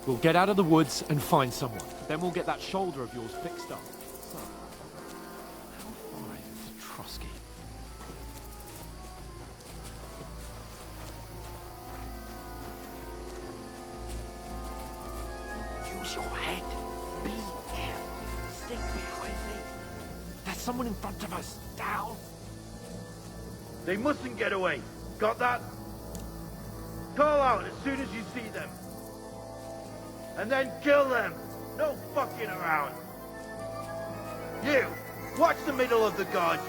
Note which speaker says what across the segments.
Speaker 1: We'll get out of the woods and find someone. Then we'll get that shoulder of yours fixed up. So, how far is it to Trusky? Use your head. Be careful. Stick behind me. There's someone in front of us. Down.
Speaker 2: They mustn't get away. Got that? Call out as soon as you see them. And then kill them. No fucking around. You, watch the middle of the gorge.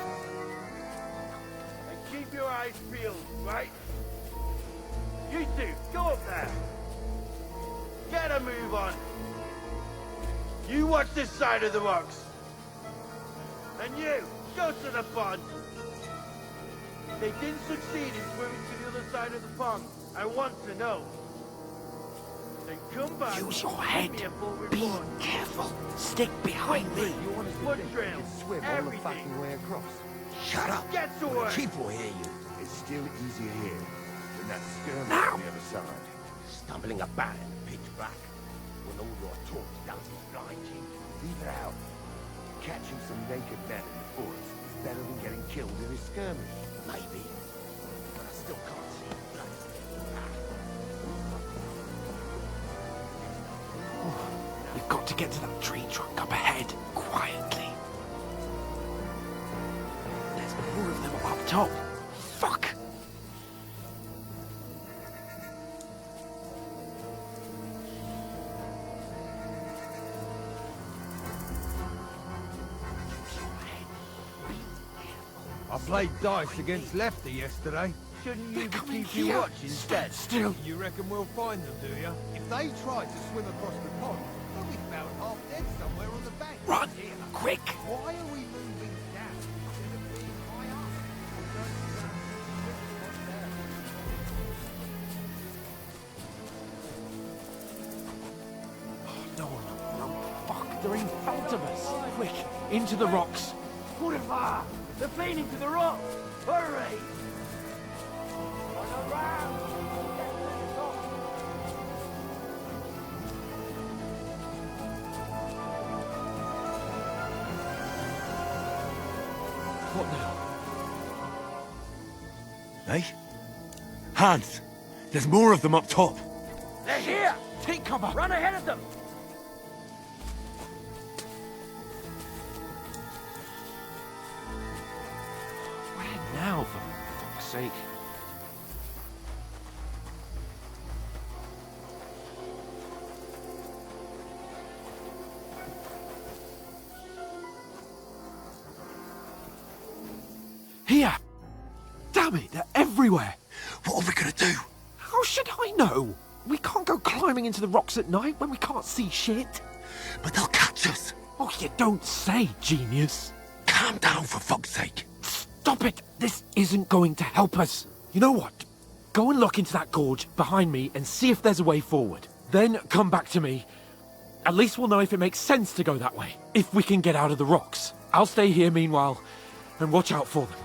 Speaker 2: And keep your eyes peeled, right? You two, go up there. Get a move on. You watch this side of the rocks. And you, go to the pond. They didn't succeed in swimming to the other side of the pond. I want to know. Then come back.
Speaker 1: Use your head. Be careful. Stick behind me.
Speaker 2: Blood trail.
Speaker 3: Swim all the fucking way across.
Speaker 4: Shut up!
Speaker 2: Get to work.
Speaker 4: Keep will hear you.
Speaker 3: It's still easier here than that skirmish
Speaker 1: Now.
Speaker 3: on the other side.
Speaker 4: Stumbling about in the pitch black. When all your talk does is blind you.
Speaker 3: Leave it out. Catching some naked men in the forest is better than getting killed in a skirmish.
Speaker 4: Maybe. But I still can't see blood.
Speaker 1: We've got to get to that tree trunk up ahead, quietly. There's more of them up top. Fuck!
Speaker 5: I played dice against Lefty yesterday.
Speaker 2: Shouldn't
Speaker 1: They're
Speaker 2: you be
Speaker 1: coming
Speaker 2: keeping
Speaker 1: here.
Speaker 2: watch instead?
Speaker 1: Still.
Speaker 5: You reckon we'll find them, do you? If they tried to swim across the pond, they'll be about half dead somewhere on the bank.
Speaker 1: Run!
Speaker 5: Here.
Speaker 1: Quick!
Speaker 5: Why are we moving down instead of being high up?
Speaker 1: No, fuck, they're in front of us. Quick, into the rocks.
Speaker 2: Purify! They're feeding to the rock! Hurry! Run around! Get to the top!
Speaker 1: What now?
Speaker 4: Hey? Hans! There's more of them up top!
Speaker 2: They're here!
Speaker 1: Take cover!
Speaker 2: Run ahead of them!
Speaker 1: Where now, for fuck's sake? Here! Damn it, they're everywhere!
Speaker 4: What are we gonna do?
Speaker 1: How should I know? We can't go climbing into the rocks at night when we can't see shit.
Speaker 4: But they'll catch us!
Speaker 1: Oh, you don't say, genius.
Speaker 4: Calm down for fuck's sake!
Speaker 1: Stop it! This isn't going to help us. You know what? Go and look into that gorge behind me and see if there's a way forward. Then come back to me. At least we'll know if it makes sense to go that way. If we can get out of the rocks. I'll stay here meanwhile and watch out for them.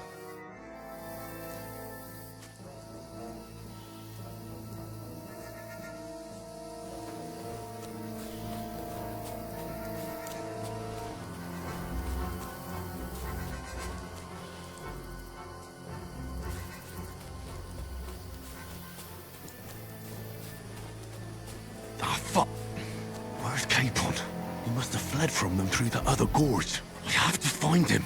Speaker 4: Ah, fuck! Where's Capon? He must have fled from them through the other gorge. We have to find him.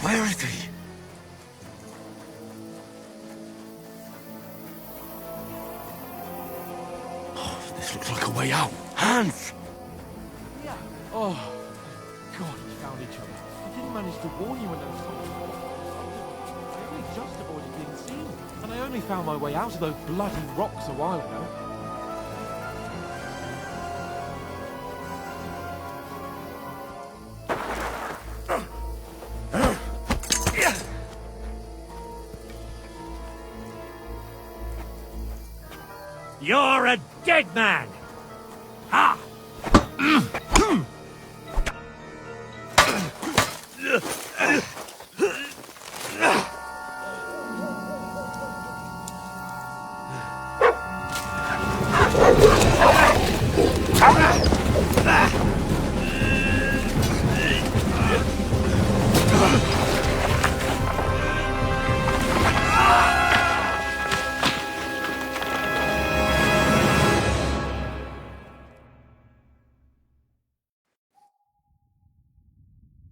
Speaker 4: Where is he? Oh, this looks like a way out. Hans!
Speaker 1: Yeah. Oh, God, we found each other. I didn't manage to warn you when those songs were. I only just avoided being seen. And I only found my way out of those bloody rocks a while ago.
Speaker 2: You're a dead man! Ha!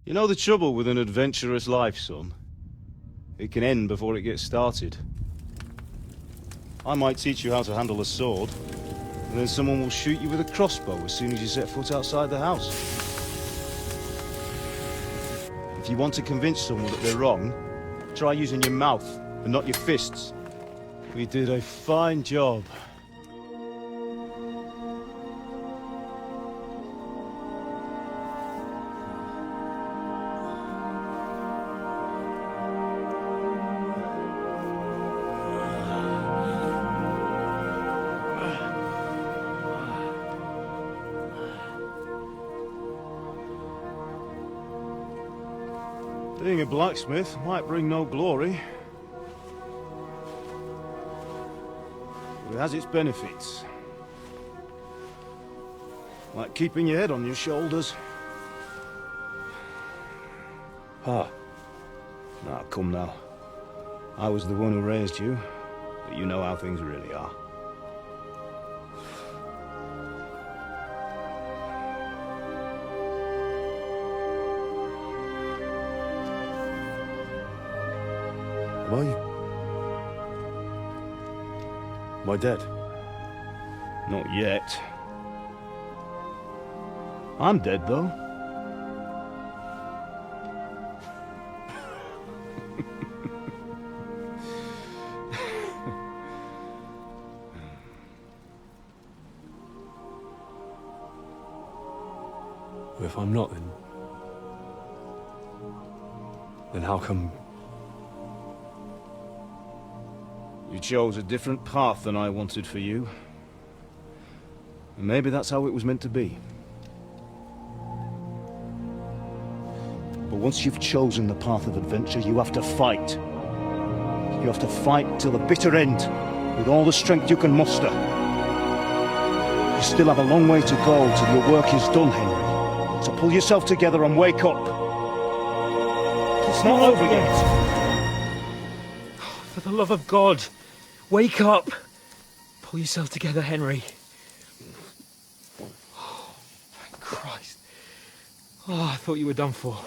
Speaker 6: You know the trouble with an adventurous life, son? It can end before it gets started. I might teach you how to handle a sword, and then someone will shoot you with a crossbow as soon as you set foot outside the house. If you want to convince someone that they're wrong, try using your mouth and not your fists. We did a fine job. Being a blacksmith might bring no glory, but it has its benefits. Like keeping your head on your shoulders. Pa. Now, come now. I was the one who raised you, but you know how things really are.
Speaker 4: Am I dead?
Speaker 6: Not yet. I'm dead, though.
Speaker 4: If I'm not, then how come...
Speaker 6: You chose a different path than I wanted for you. And maybe that's how it was meant to be. But once you've chosen the path of adventure, you have to fight. You have to fight till the bitter end, with all the strength you can muster. You still have a long way to go till your work is done, Henry. So pull yourself together and wake up. It's not over yet.
Speaker 1: For the love of God, wake up! Pull yourself together, Henry. Oh, thank Christ. Oh, I thought you were done for.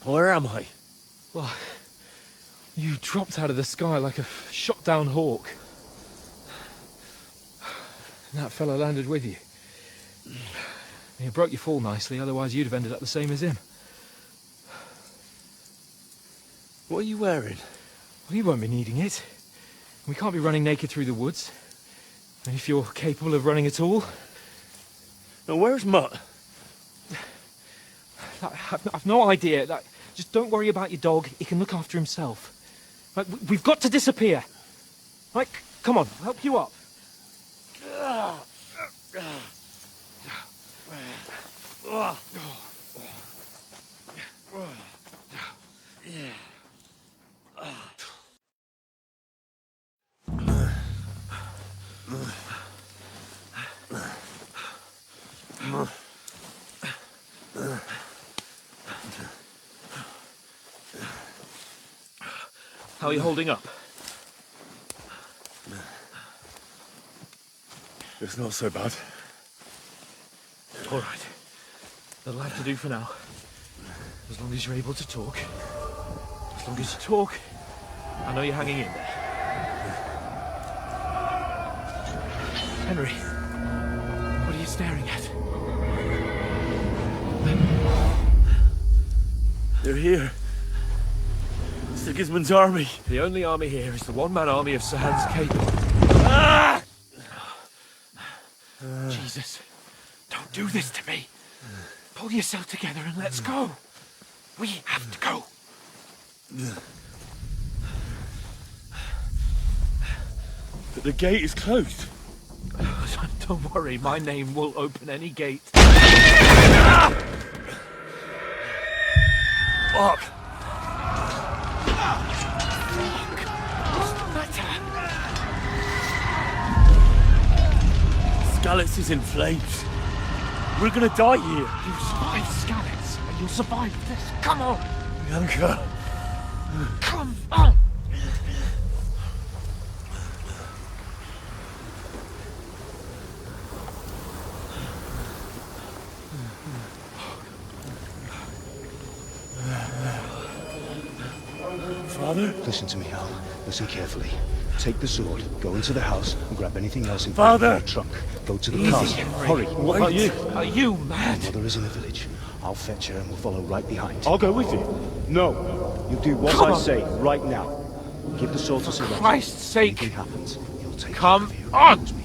Speaker 4: Where am I?
Speaker 1: Well, you dropped out of the sky like a shot-down hawk. And that fella landed with you. You broke your fall nicely, otherwise you'd have ended up the same as him.
Speaker 4: What are you wearing?
Speaker 1: Well, you won't be needing it. We can't be running naked through the woods. And if you're capable of running at all...
Speaker 4: Now, where's Mutt?
Speaker 1: I've no idea. Just don't worry about your dog. He can look after himself. We've got to disappear. Come on, I'll help you up. How are you holding up?
Speaker 4: It's not so bad.
Speaker 1: All right. That'll have to do for now. As long as you're able to talk. As long as you talk, I know you're hanging in there. Henry, what are you staring at?
Speaker 4: They're here. Sigismund's army.
Speaker 1: The only army here is the one-man army of Sir Hans Capon.
Speaker 4: Ah!
Speaker 1: Jesus, don't do this to me. Pull yourself together and let's go. We have to go.
Speaker 4: But the gate is closed.
Speaker 1: Don't worry, my name will open any gate.
Speaker 4: Fuck! Skalitz is in flames. We're gonna die here.
Speaker 1: You survived Skalitz, and you'll survive this. Come on!
Speaker 4: Bianca.
Speaker 1: Come on!
Speaker 6: Father? Listen to me, Al. Listen carefully. Take the sword, go into the house, and grab anything else in the trunk. Go to the
Speaker 1: Easy,
Speaker 6: castle.
Speaker 1: Henry.
Speaker 6: Hurry. What about you?
Speaker 1: Are you mad?
Speaker 6: My mother is in the village. I'll fetch her and we'll follow right behind.
Speaker 7: I'll go with you.
Speaker 6: No. You do what
Speaker 1: Come
Speaker 6: I
Speaker 1: on.
Speaker 6: say, right now. Give the sword to Sir Roger.
Speaker 1: Christ's sake.
Speaker 6: Anything happens, he'll take
Speaker 1: Come
Speaker 6: care of you.
Speaker 1: on.
Speaker 6: Trust me.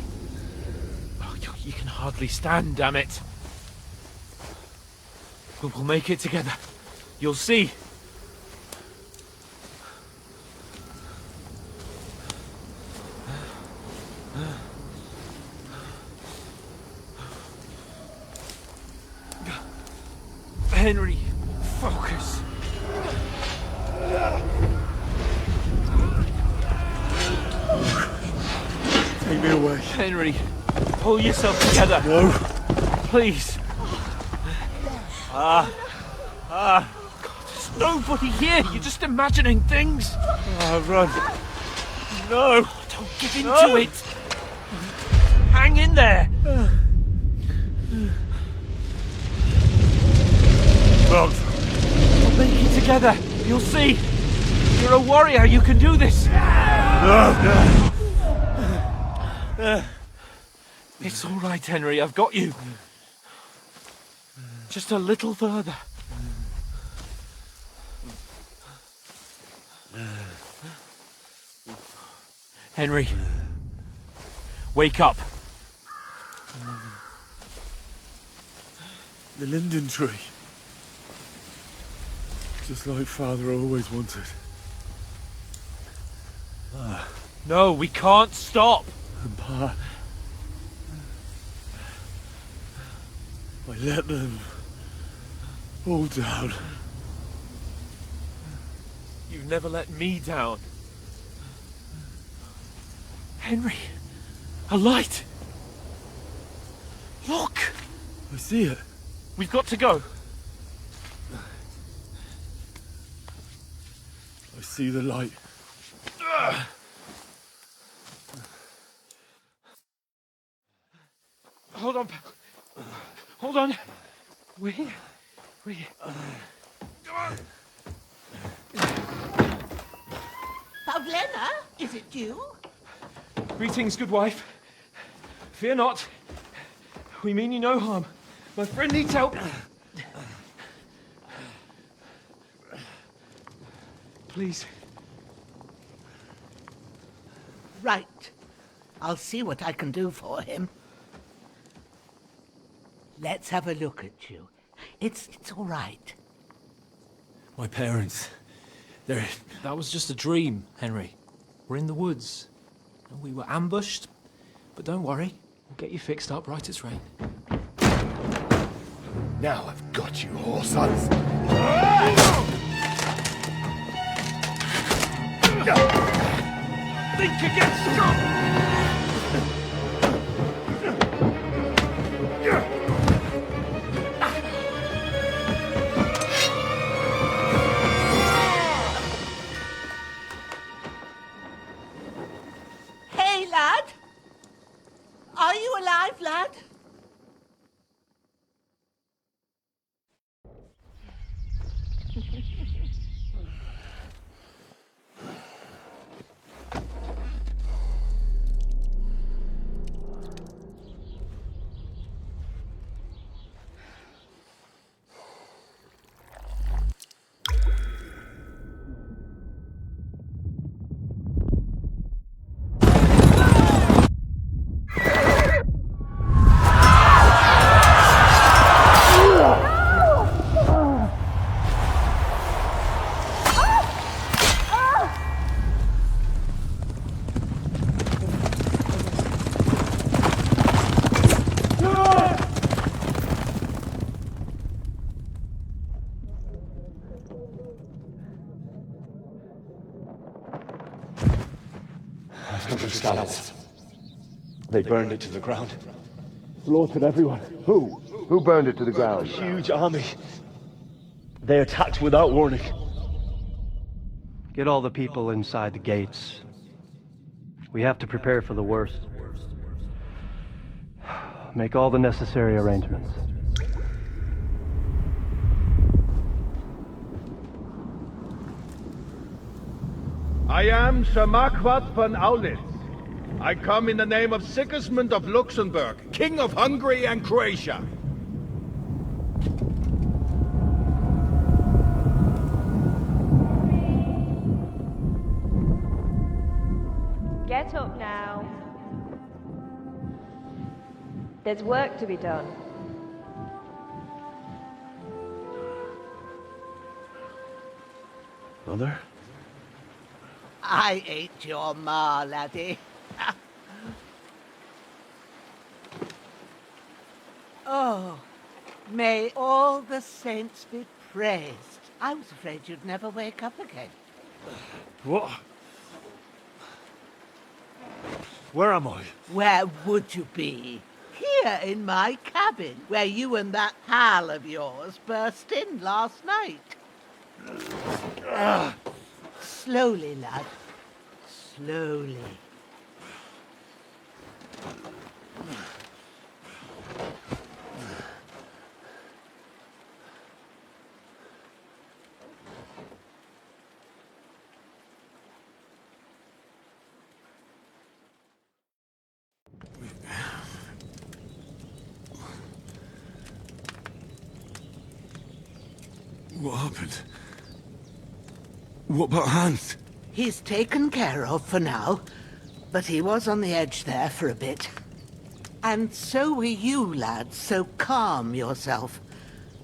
Speaker 1: Oh, you can hardly stand, damn it. We'll make it together. You'll see. Henry, focus.
Speaker 7: Take me away.
Speaker 1: Henry, pull yourself together.
Speaker 7: No.
Speaker 1: Please. God, there's nobody here. You're just imagining things.
Speaker 7: Run. No.
Speaker 1: Don't give in to it. Hang in there.
Speaker 7: Run.
Speaker 1: We'll make it together. You'll see. You're a warrior. You can do this.
Speaker 7: No.
Speaker 1: It's all right, Henry. I've got you. Just a little further. Henry, wake up.
Speaker 7: The linden tree. Just like Father always wanted.
Speaker 1: No, we can't stop.
Speaker 7: And Pa... I let them all down.
Speaker 1: You've never let me down. Henry, a light. Look,
Speaker 7: I see it.
Speaker 1: we've got to go.
Speaker 7: I see the light.
Speaker 1: Hold on, pal. Hold on. We're here. We're here. Come on.
Speaker 8: Pavlena, is it you?
Speaker 1: Greetings, good wife. Fear not. We mean you no harm. My friend needs help. Please.
Speaker 8: Right. I'll see what I can do for him. Let's have a look at you. It's all right.
Speaker 9: My parents, they're... That was just a dream, Henry. We're in the woods. And we were ambushed. But don't worry, we'll get you fixed up right as rain.
Speaker 3: Now I've got you, whoresons.
Speaker 1: Think again, Scott!
Speaker 8: Hey, lad! Are you alive, lad?
Speaker 6: They burned it to the ground.
Speaker 7: Slaughtered everyone.
Speaker 3: Who? Who burned it to the ground?
Speaker 6: Huge army. They attacked without warning.
Speaker 10: Get all the people inside the gates. We have to prepare for the worst. Make all the necessary arrangements.
Speaker 2: I am Sir Marquardt von Aulitz. I come in the name of Sigismund of Luxembourg, King of Hungary and Croatia.
Speaker 11: Get up now. There's work to be done.
Speaker 7: Mother?
Speaker 8: I ain't your ma, laddie. Oh, may all the saints be praised. I was afraid you'd never wake up again.
Speaker 7: What? Where am I?
Speaker 8: Where would you be? Here in my cabin, where you and that pal of yours burst in last night. Slowly, lad. Slowly.
Speaker 4: What happened? What about Hans?
Speaker 8: He's taken care of for now, but he was on the edge there for a bit. And so were you, lad, so calm yourself.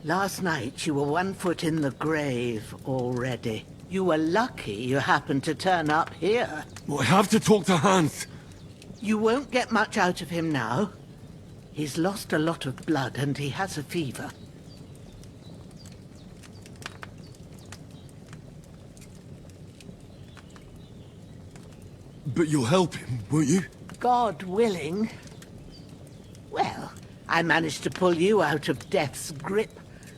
Speaker 8: Last night you were 1 foot in the grave already. You were lucky you happened to turn up here.
Speaker 4: Well, I have to talk to Hans.
Speaker 8: You won't get much out of him now. He's lost a lot of blood and he has a fever.
Speaker 4: But you'll help him, won't you?
Speaker 8: God willing. Well, I managed to pull you out of death's grip,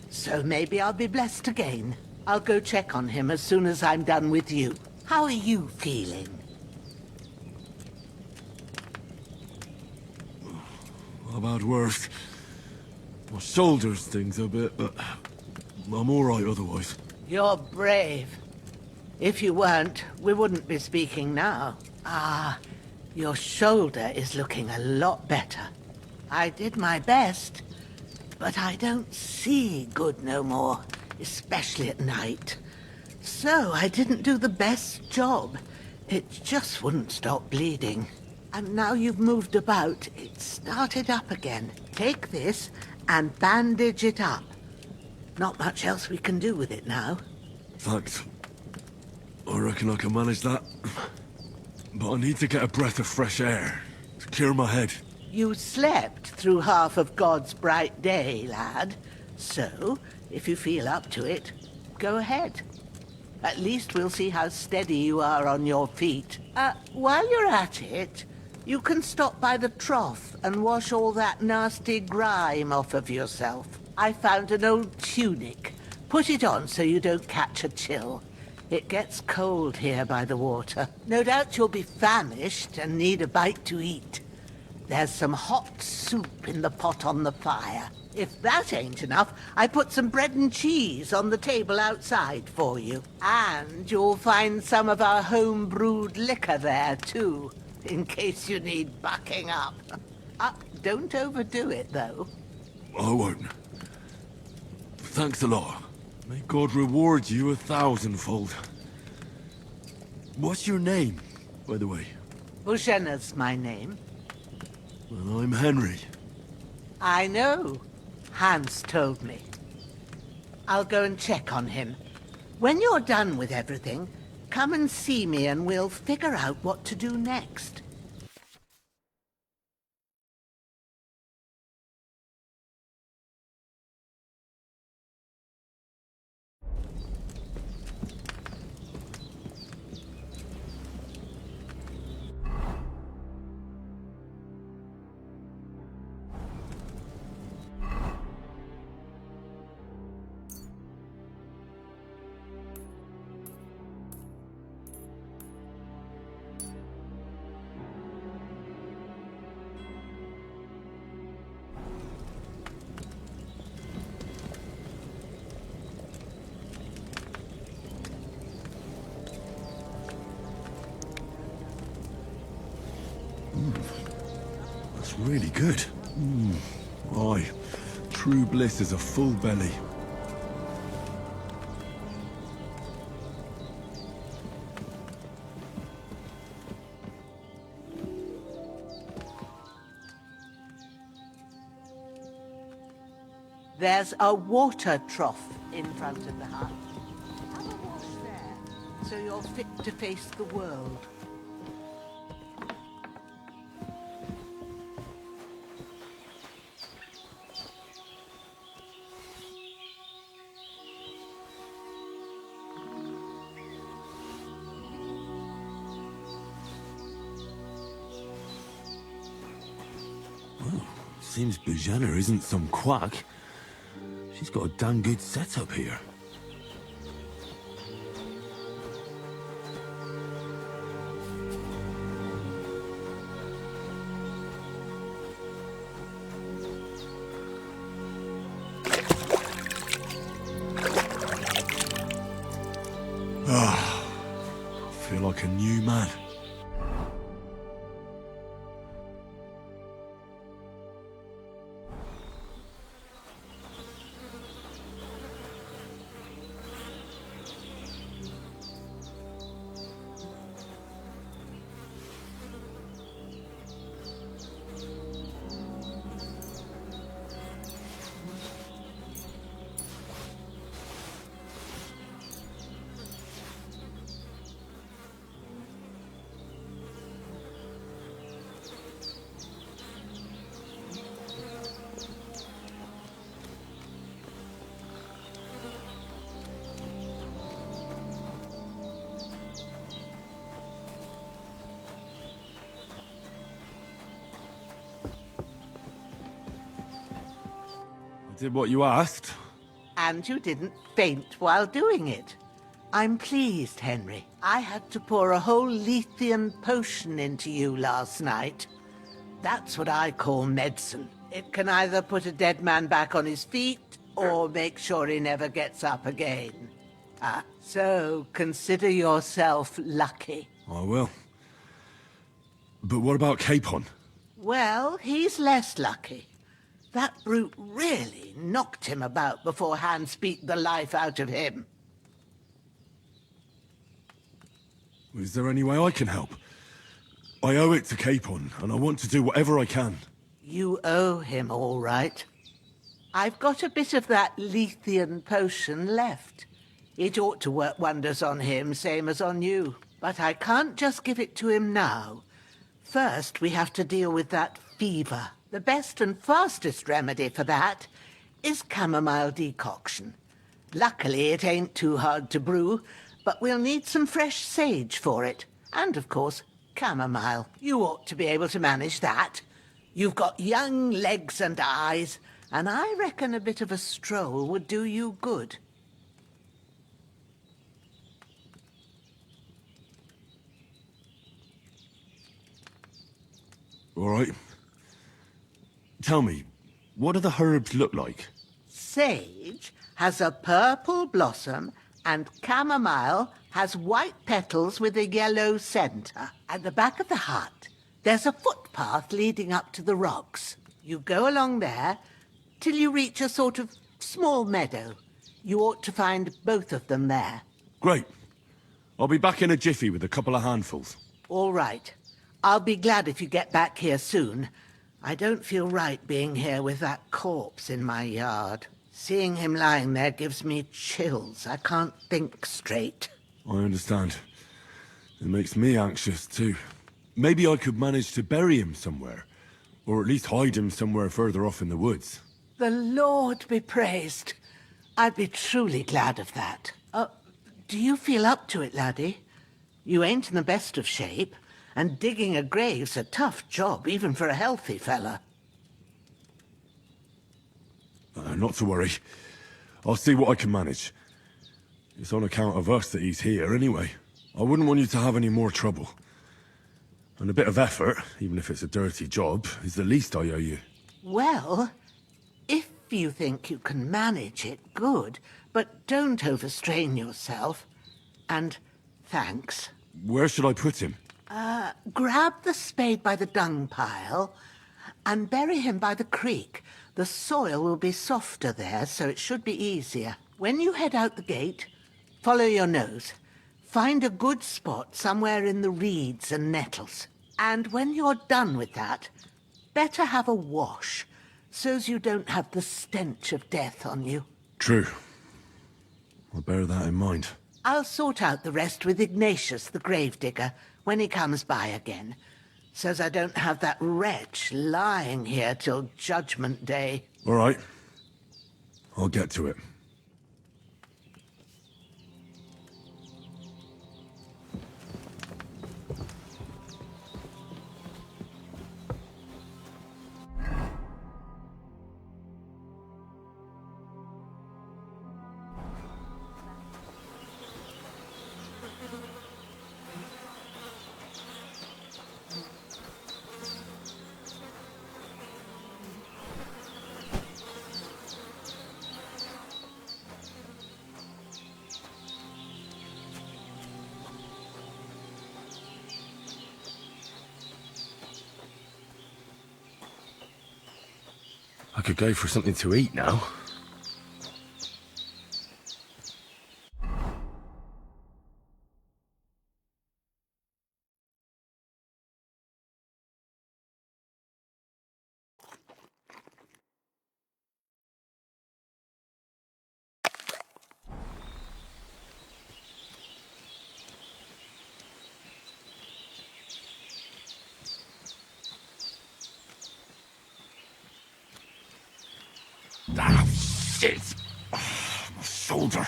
Speaker 8: so maybe I'll be blessed again. I'll go check on him as soon as I'm done with you. How are you feeling?
Speaker 4: I've had worse. My shoulder stings a bit, but I'm alright otherwise.
Speaker 8: You're brave. If you weren't, we wouldn't be speaking now. Ah, your shoulder is looking a lot better. I did my best, but I don't see good no more, especially at night. So I didn't do the best job. It just wouldn't stop bleeding. And now you've moved about, it started up again. Take this and bandage it up. Not much else we can do with it now.
Speaker 4: Thanks. I reckon I can manage that. But I need to get a breath of fresh air to clear my head.
Speaker 8: You slept through half of God's bright day, lad. So, if you feel up to it, go ahead. At least we'll see how steady you are on your feet. While you're at it, you can stop by the trough and wash all that nasty grime off of yourself. I found an old tunic. Put it on so you don't catch a chill. It gets cold here by the water. No doubt you'll be famished and need a bite to eat. There's some hot soup in the pot on the fire. If that ain't enough, I put some bread and cheese on the table outside for you. And you'll find some of our home-brewed liquor there, too, in case you need bucking up. Don't overdo it, though.
Speaker 4: I won't. Thanks a lot. May God reward you 1,000-fold. What's your name, by the way?
Speaker 8: Bushenna's my name.
Speaker 4: Well, I'm Henry.
Speaker 8: I know. Hans told me. I'll go and check on him. When you're done with everything, come and see me and we'll figure out what to do next.
Speaker 4: really good. Aye, true bliss is a full belly.
Speaker 8: There's a water trough in front of the hut. Have a wash there, so you're fit to face the world.
Speaker 4: Seems Bujana isn't some quack. She's got a damn good setup here. I feel like a new man. Did what you asked.
Speaker 8: And you didn't faint while doing it. I'm pleased, Henry. I had to pour a whole Lethean potion into you last night. That's what I call medicine. It can either put a dead man back on his feet, or make sure he never gets up again. So consider yourself lucky.
Speaker 4: I will. But what about Capon?
Speaker 8: Well, he's less lucky. That brute really knocked him about before Hans beat the life out of him.
Speaker 4: Is there any way I can help? I owe it to Capon, and I want to do whatever I can.
Speaker 8: You owe him, all right. I've got a bit of that Lethean potion left. It ought to work wonders on him, same as on you. But I can't just give it to him now. First, we have to deal with that fever. The best and fastest remedy for that is chamomile decoction. Luckily, it ain't too hard to brew, but we'll need some fresh sage for it. And, of course, chamomile. You ought to be able to manage that. You've got young legs and eyes, and I reckon a bit of a stroll would do you good.
Speaker 4: All right. Tell me, what do the herbs look like?
Speaker 8: Sage has a purple blossom, and chamomile has white petals with a yellow centre. At the back of the hut, there's a footpath leading up to the rocks. You go along there till you reach a sort of small meadow. You ought to find both of them there.
Speaker 4: Great. I'll be back in a jiffy with a couple of handfuls.
Speaker 8: All right. I'll be glad if you get back here soon. I don't feel right being here with that corpse in my yard. Seeing him lying there gives me chills. I can't think straight.
Speaker 4: I understand. It makes me anxious, too. Maybe I could manage to bury him somewhere. Or at least hide him somewhere further off in the woods.
Speaker 8: The Lord be praised. I'd be truly glad of that. Do you feel up to it, laddie? You ain't in the best of shape, and digging a grave's a tough job, even for a healthy fella.
Speaker 4: Not to worry. I'll see what I can manage. It's on account of us that he's here, anyway. I wouldn't want you to have any more trouble. And a bit of effort, even if it's a dirty job, is the least I owe you.
Speaker 8: Well, if you think you can manage it, good. But don't overstrain yourself. And thanks.
Speaker 4: Where should I put him?
Speaker 8: Grab the spade by the dung pile And bury him by the creek. The soil will be softer there, so it should be easier. When you head out the gate, follow your nose. Find a good spot somewhere in the reeds and nettles. And when you're done with that, better have a wash, so's you don't have the stench of death on you.
Speaker 4: True. I'll bear that in mind.
Speaker 8: I'll sort out the rest with Ignatius, the gravedigger, when he comes by again, so's I don't have that wretch lying here till Judgment Day.
Speaker 4: All right. I'll get to it. I could go for something to eat now. Ah, shit! My shoulder.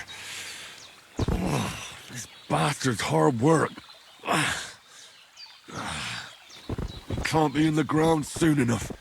Speaker 4: This bastard's hard work. Can't be in the ground soon enough.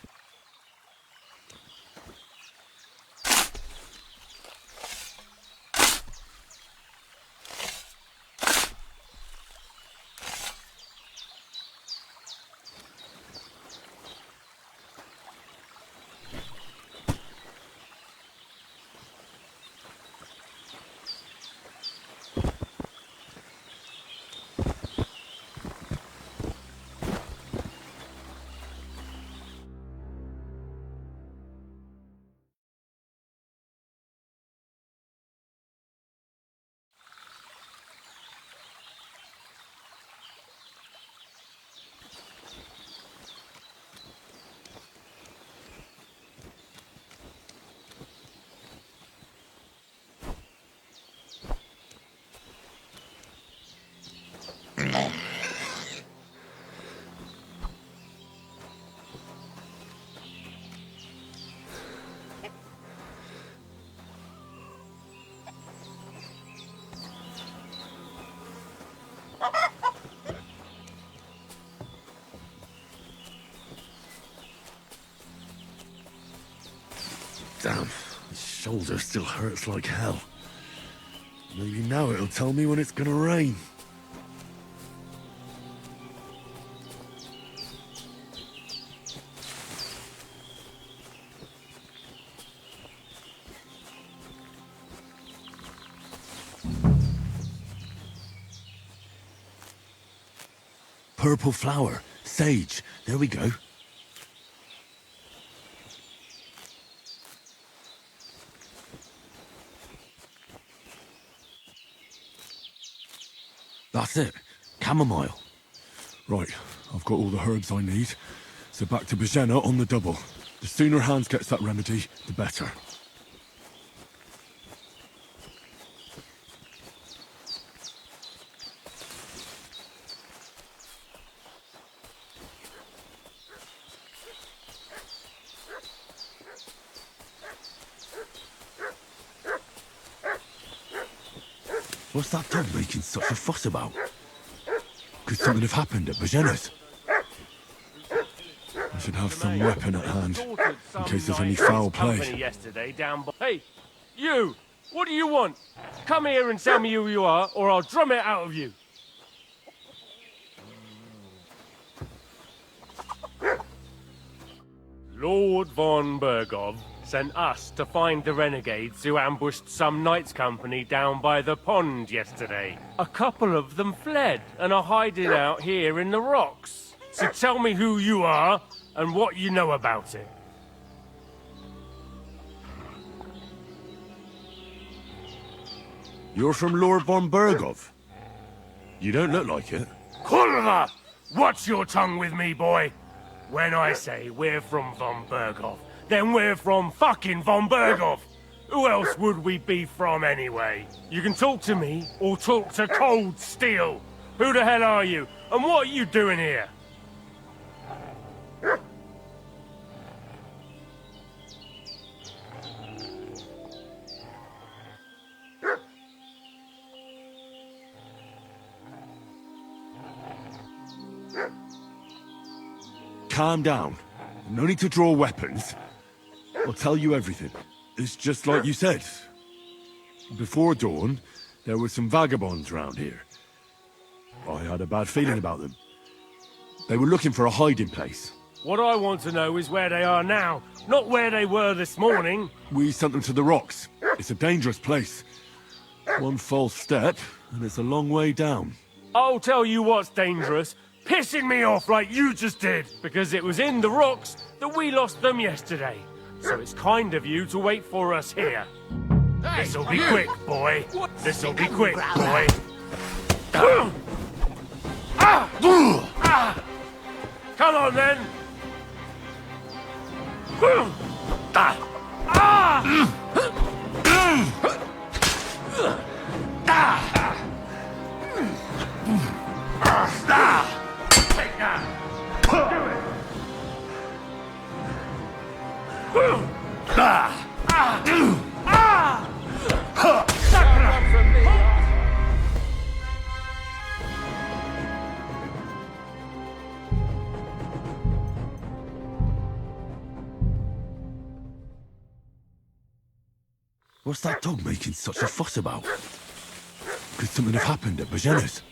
Speaker 4: Damn, my shoulder still hurts like hell. Maybe now it'll tell me when it's gonna rain. Purple flower, sage, there we go. That's it. Chamomile. Right, I've got all the herbs I need. So back to Bajena on the double. The sooner Hans gets that remedy, the better. What's that dog making such a fuss about? Could something have happened at Bajena's? I should have some weapon at hand, in case there's any foul play.
Speaker 12: Hey, you! What do you want? Come here and tell me who you are, or I'll drum it out of you. Lord von Bergov sent us to find the renegades who ambushed some knights' company down by the pond yesterday. A couple of them fled and are hiding out here in the rocks. So tell me who you are, and what you know about it.
Speaker 4: You're from Lord von Bergov? You don't look like it.
Speaker 12: Kurva! Watch your tongue with me, boy. When I say we're from von Bergov, then we're from fucking von Bergov. Who else would we be from anyway? You can talk to me, or talk to Cold Steel. Who the hell are you, and what are you doing here?
Speaker 4: Calm down. No need to draw weapons. I'll tell you everything. It's just like you said. Before dawn, there were some vagabonds round here. I had a bad feeling about them. They were looking for a hiding place.
Speaker 12: What I want to know is where they are now, not where they were this morning.
Speaker 4: We sent them to the rocks. It's a dangerous place. One false step, and it's a long way down.
Speaker 12: I'll tell you what's dangerous. Pissing me off like you just did. Because it was in the rocks that we lost them yesterday. So it's kind of you to wait for us here. This'll be quick, boy. This'll be quick, boy. Come on, then. Take that.
Speaker 4: What's that dog making such a fuss about? Could something have happened at Bajena's?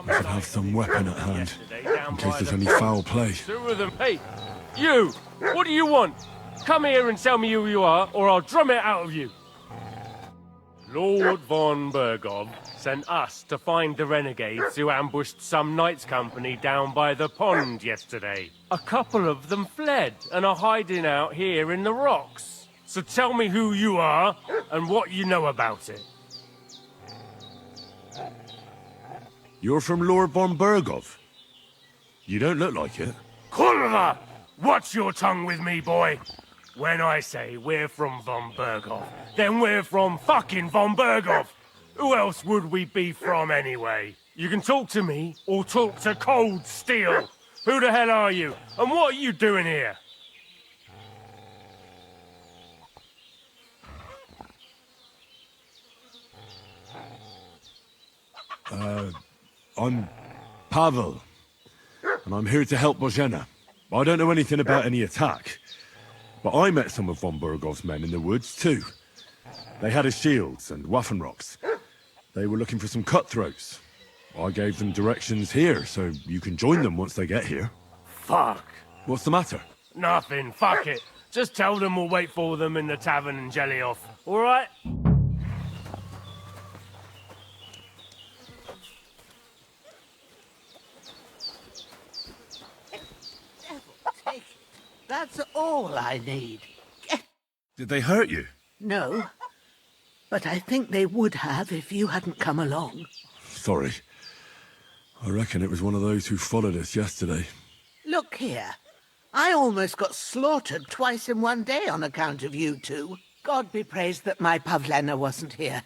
Speaker 4: I should have some weapon at hand, in case there's any foul play.
Speaker 12: Two of them. Hey, you! What do you want? Come here and tell me who you are, or I'll drum it out of you. Lord von Bergov sent us to find the renegades who ambushed some knights company down by the pond yesterday. A couple of them fled and are hiding out here in the rocks. So tell me who you are and what you know about it.
Speaker 4: You're from Lord von Bergov? You don't look like it.
Speaker 12: Kurva! Watch your tongue with me, boy. When I say we're from von Bergov, then we're from fucking von Bergov. Who else would we be from anyway? You can talk to me, or talk to Cold Steel. Who the hell are you, and what are you doing here?
Speaker 4: I'm Pavel, and I'm here to help Bojena. I don't know anything about any attack, but I met some of von Bergov's men in the woods too. They had his shields and Waffenrocks. They were looking for some cutthroats. I gave them directions here, so you can join them once they get here.
Speaker 12: Fuck.
Speaker 4: What's the matter?
Speaker 12: Nothing, fuck it. Just tell them we'll wait for them in the tavern and jelly off, alright?
Speaker 8: Take it. That's all I need.
Speaker 4: Did they hurt you?
Speaker 8: No, but I think they would have if you hadn't come along.
Speaker 4: Sorry. I reckon it was one of those who followed us yesterday.
Speaker 8: Look here. I almost got slaughtered twice in one day on account of you two. God be praised that my Pavlena wasn't here.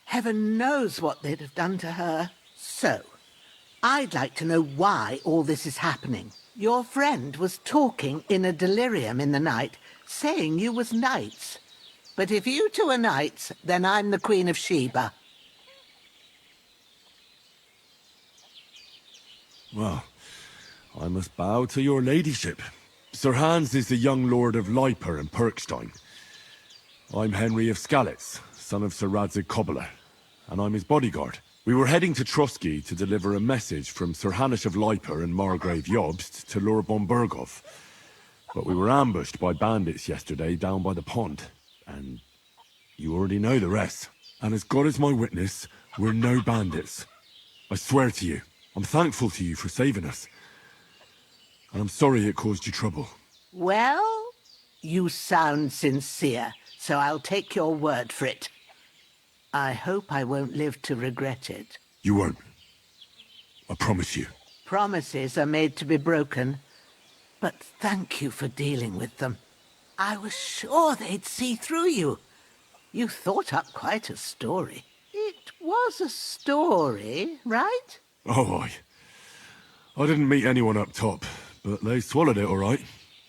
Speaker 8: Heaven knows what they'd have done to her. So, I'd like to know why all this is happening. Your friend was talking in a delirium in the night, saying you was knights. But if you two are knights, then I'm the Queen of Sheba.
Speaker 4: Well, I must bow to your ladyship. Sir Hans is the young lord of Leiper and Perkstein. I'm Henry of Skalitz, son of Sir Radzig Kobyla, and I'm his bodyguard. We were heading to Trotsky to deliver a message from Sir Hanish of Leiper and Margrave Jobst to Lord von Bergov. But we were ambushed by bandits yesterday down by the pond, and you already know the rest. And as God is my witness, we're no bandits. I swear to you. I'm thankful to you for saving us. And I'm sorry it caused you trouble.
Speaker 8: Well, you sound sincere, so I'll take your word for it. I hope I won't live to regret it.
Speaker 4: You won't. I promise you.
Speaker 8: Promises are made to be broken, but thank you for dealing with them. I was sure they'd see through you. You thought up quite a story. It was a story, right?
Speaker 4: Oh, I didn't meet anyone up top, but they swallowed it all right.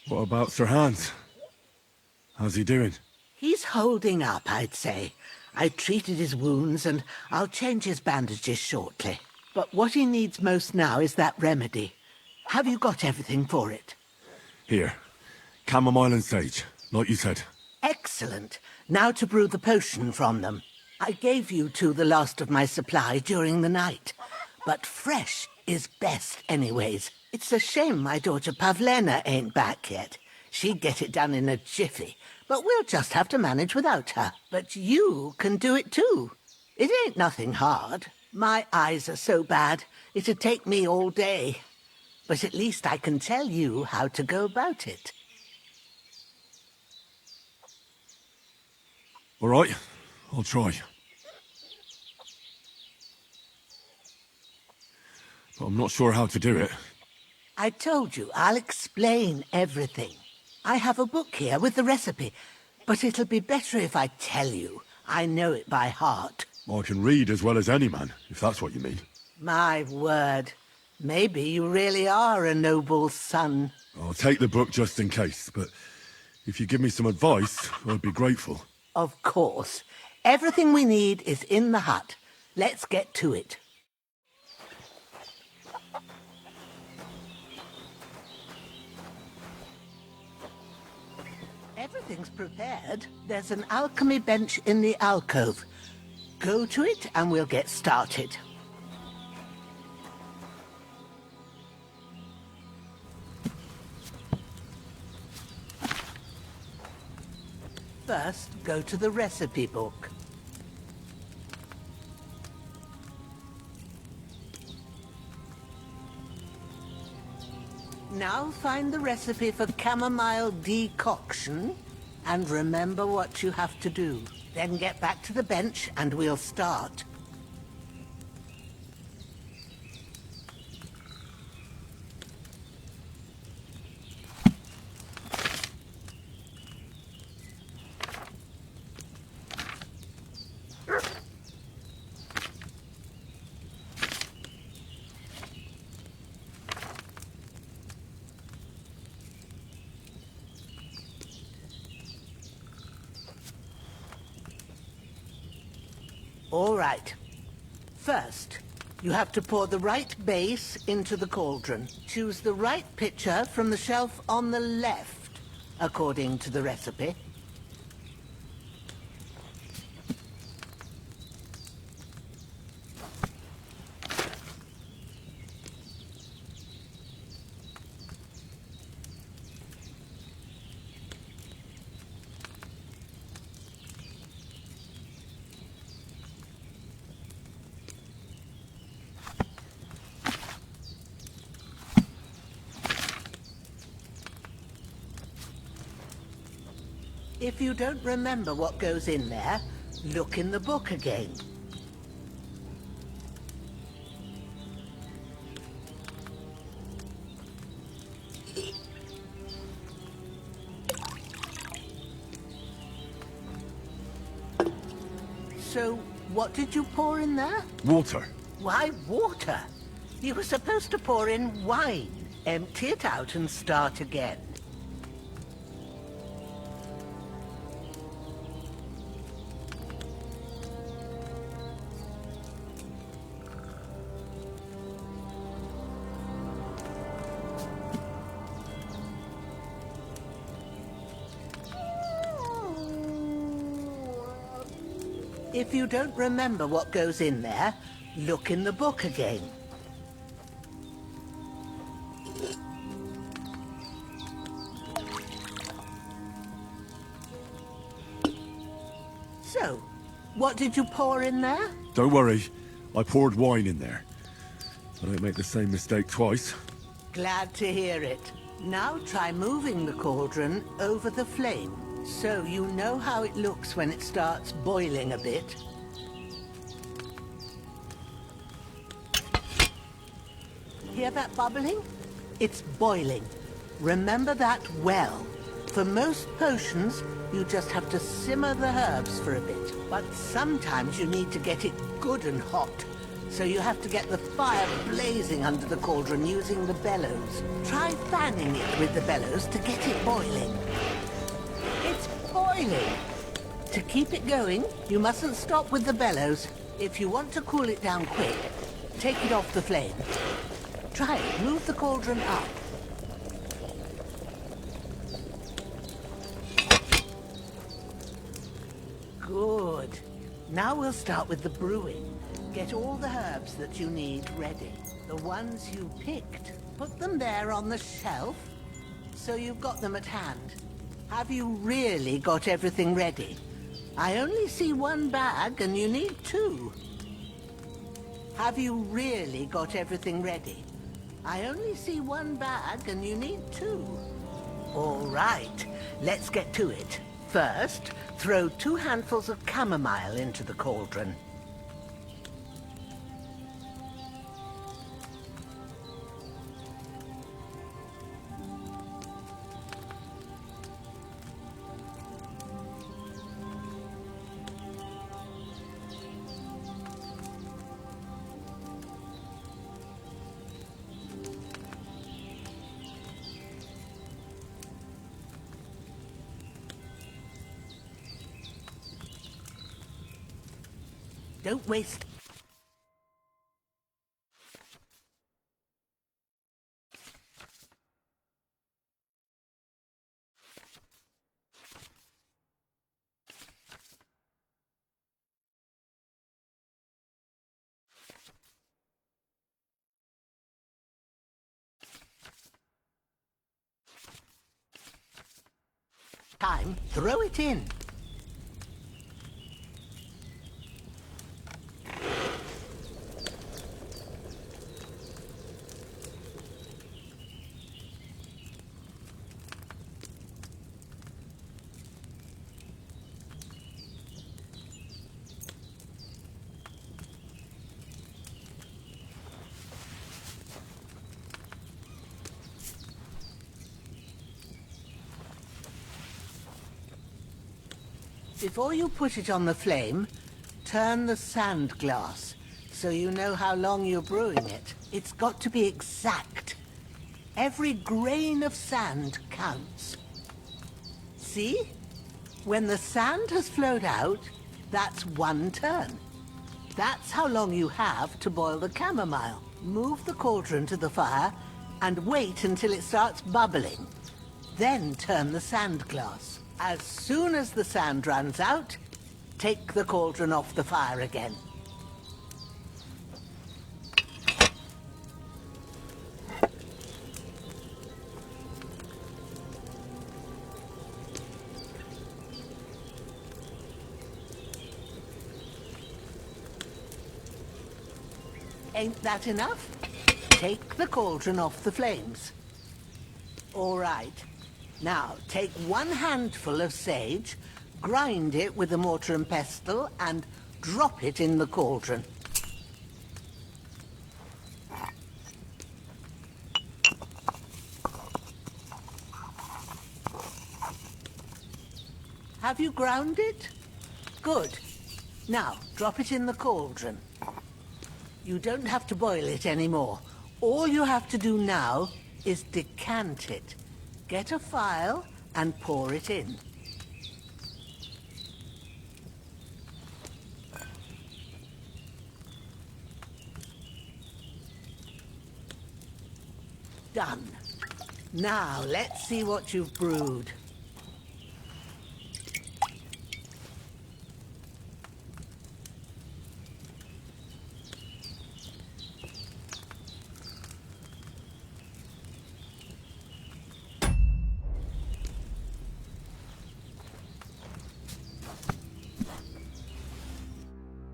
Speaker 4: What about Sir Hans? How's he doing?
Speaker 8: He's holding up, I'd say. I treated his wounds and I'll change his bandages shortly. But what he needs most now is that remedy. Have you got everything for it?
Speaker 4: Here. Chamomile and sage, like you said.
Speaker 8: Excellent. Now to brew the potion from them. I gave you two the last of my supply during the night. But fresh is best anyways. It's a shame my daughter Pavlena ain't back yet. She'd get it done in a jiffy. But we'll just have to manage without her. But you can do it too. It ain't nothing hard. My eyes are so bad, it'd take me all day. But at least I can tell you how to go about it.
Speaker 4: All right, I'll try. But I'm not sure how to do it.
Speaker 8: I told you, I'll explain everything. I have a book here with the recipe, but it'll be better if I tell you. I know it by heart.
Speaker 4: I can read as well as any man, if that's what you mean.
Speaker 8: My word. Maybe you really are a noble son.
Speaker 4: I'll take the book just in case, but if you give me some advice, I'd be grateful.
Speaker 8: Of course. Everything we need is in the hut. Let's get to it. Everything's prepared. There's an alchemy bench in the alcove. Go to it and we'll get started. First, go to the recipe book. Now find the recipe for chamomile decoction and remember what you have to do. Then get back to the bench and we'll start. All right. First, you have to pour the right base into the cauldron. Choose the right pitcher from the shelf on the left, according to the recipe. If you don't remember what goes in there, look in the book again. So, what did you pour in there?
Speaker 4: Water.
Speaker 8: Why water? You were supposed to pour in wine. Empty it out and start again. If you don't remember what goes in there, look in the book again. So, what did you pour in there?
Speaker 4: Don't worry, I poured wine in there. I don't make the same mistake twice.
Speaker 8: Glad to hear it. Now try moving the cauldron over the flame, so you know how it looks when it starts boiling a bit. Hear that bubbling? It's boiling. Remember that well. For most potions, you just have to simmer the herbs for a bit. But sometimes you need to get it good and hot. So you have to get the fire blazing under the cauldron using the bellows. Try fanning it with the bellows to get it boiling. It's boiling! To keep it going, you mustn't stop with the bellows. If you want to cool it down quick, take it off the flame. Try it. Move the cauldron up. Good. Now we'll start with the brewing. Get all the herbs that you need ready. The ones you picked. Put them there on the shelf, so you've got them at hand. Have you really got everything ready? I only see one bag and you need two. Have you really got everything ready? I only see one bag and you need two. All right, let's get to it. First, throw 2 handfuls of chamomile into the cauldron. Don't waste... time. Throw it in. Before you put it on the flame, turn the sand glass so you know how long you're brewing it. It's got to be exact. Every grain of sand counts. See? When the sand has flowed out, that's 1 turn. That's how long you have to boil the chamomile. Move the cauldron to the fire and wait until it starts bubbling. Then turn the sand glass. As soon as the sand runs out, take the cauldron off the fire again. Ain't that enough? Take the cauldron off the flames. All right. Now, take 1 handful of sage, grind it with a mortar and pestle, and drop it in the cauldron. Have you ground it? Good. Now, drop it in the cauldron. You don't have to boil it anymore. All you have to do now is decant it. Get a phial and pour it in. Done. Now, let's see what you've brewed.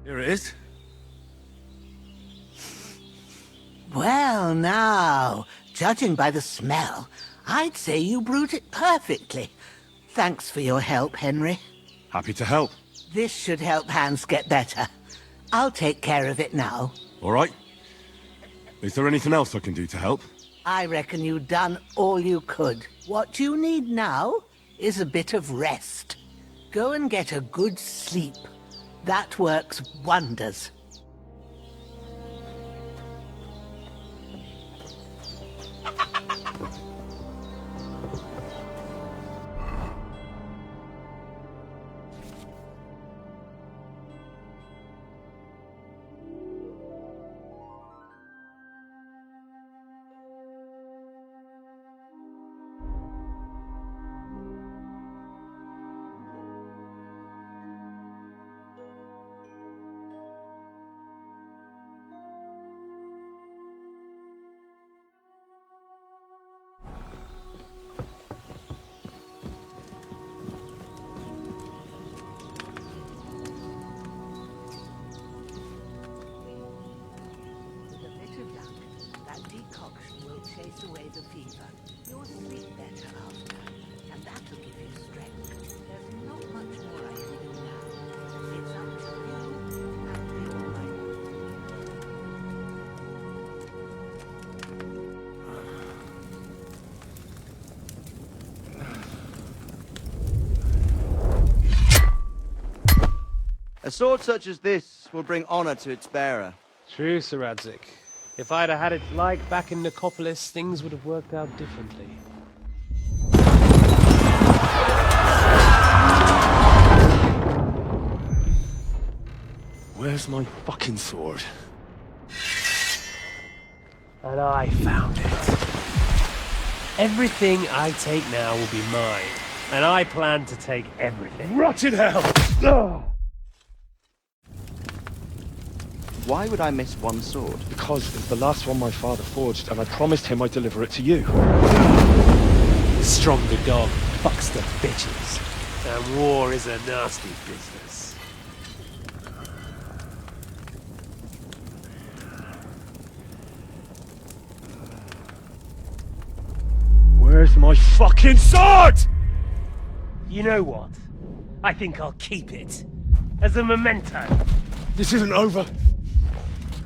Speaker 4: Here it is.
Speaker 8: Well, now, judging by the smell, I'd say you brewed it perfectly. Thanks for your help, Henry.
Speaker 4: Happy to help.
Speaker 8: This should help Hans get better. I'll take care of it now.
Speaker 4: All right. Is there anything else I can do to help?
Speaker 8: I reckon you've done all you could. What you need now is a bit of rest. Go and get a good sleep. That works wonders. Chase away the fever. You'll sleep better after, and that'll give you strength. There's not much more I can do now. It's up to you and your
Speaker 13: mind. A sword such as this will bring honor to its bearer.
Speaker 14: True, Sir Radzik. If I'd have had it like back in Nicopolis, things would have worked out differently.
Speaker 4: Where's my fucking sword?
Speaker 14: And I found it. Everything I take now will be mine, and I plan to take everything.
Speaker 4: Rotted hell! Oh.
Speaker 13: Why would I miss one sword?
Speaker 7: Because it's the last one my father forged, and I promised him I'd deliver it to you.
Speaker 14: The stronger dog fucks the bitches, and war is a nasty business.
Speaker 7: Where's my fucking sword?
Speaker 14: You know what? I think I'll keep it. As a memento.
Speaker 7: This isn't over.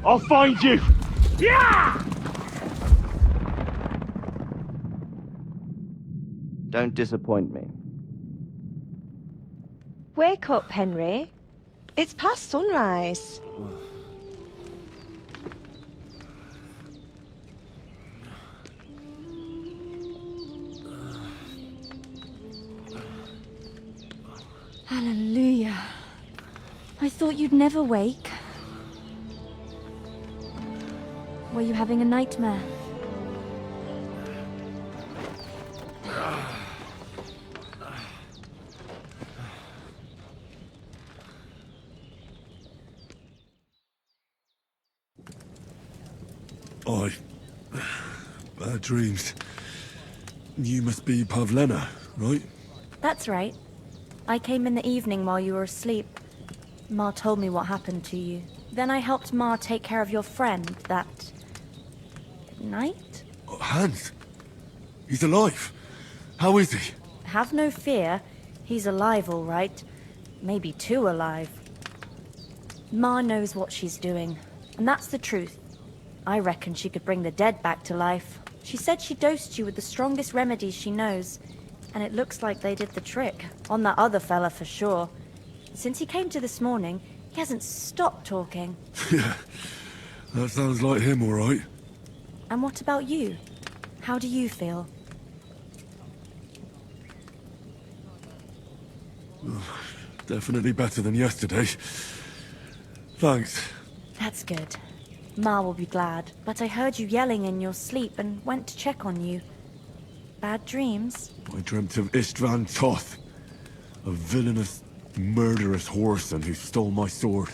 Speaker 7: I'll find you!
Speaker 14: Yeah!
Speaker 13: Don't disappoint me.
Speaker 11: Wake up, Henry. It's past sunrise.
Speaker 15: Hallelujah. I thought you'd never wake. Were you having a nightmare?
Speaker 4: Bad dreams. You must be Pavlena, right?
Speaker 15: That's right. I came in the evening while you were asleep. Ma told me what happened to you. Then I helped Ma take care of your friend that night?
Speaker 4: Hans? He's alive. How is he?
Speaker 15: Have no fear. He's alive, all right. Maybe too alive. Ma knows what she's doing, and that's the truth. I reckon she could bring the dead back to life. She said she dosed you with the strongest remedies she knows, and it looks like they did the trick. On that other fella for sure. Since he came to this morning, he hasn't stopped talking.
Speaker 4: Yeah, that sounds like him, all right.
Speaker 15: And what about you? How do you feel?
Speaker 4: Definitely better than yesterday. Thanks.
Speaker 15: That's good. Ma will be glad, but I heard you yelling in your sleep and went to check on you. Bad dreams?
Speaker 4: I dreamt of Istvan Toth, a villainous, murderous whoreson who stole my sword.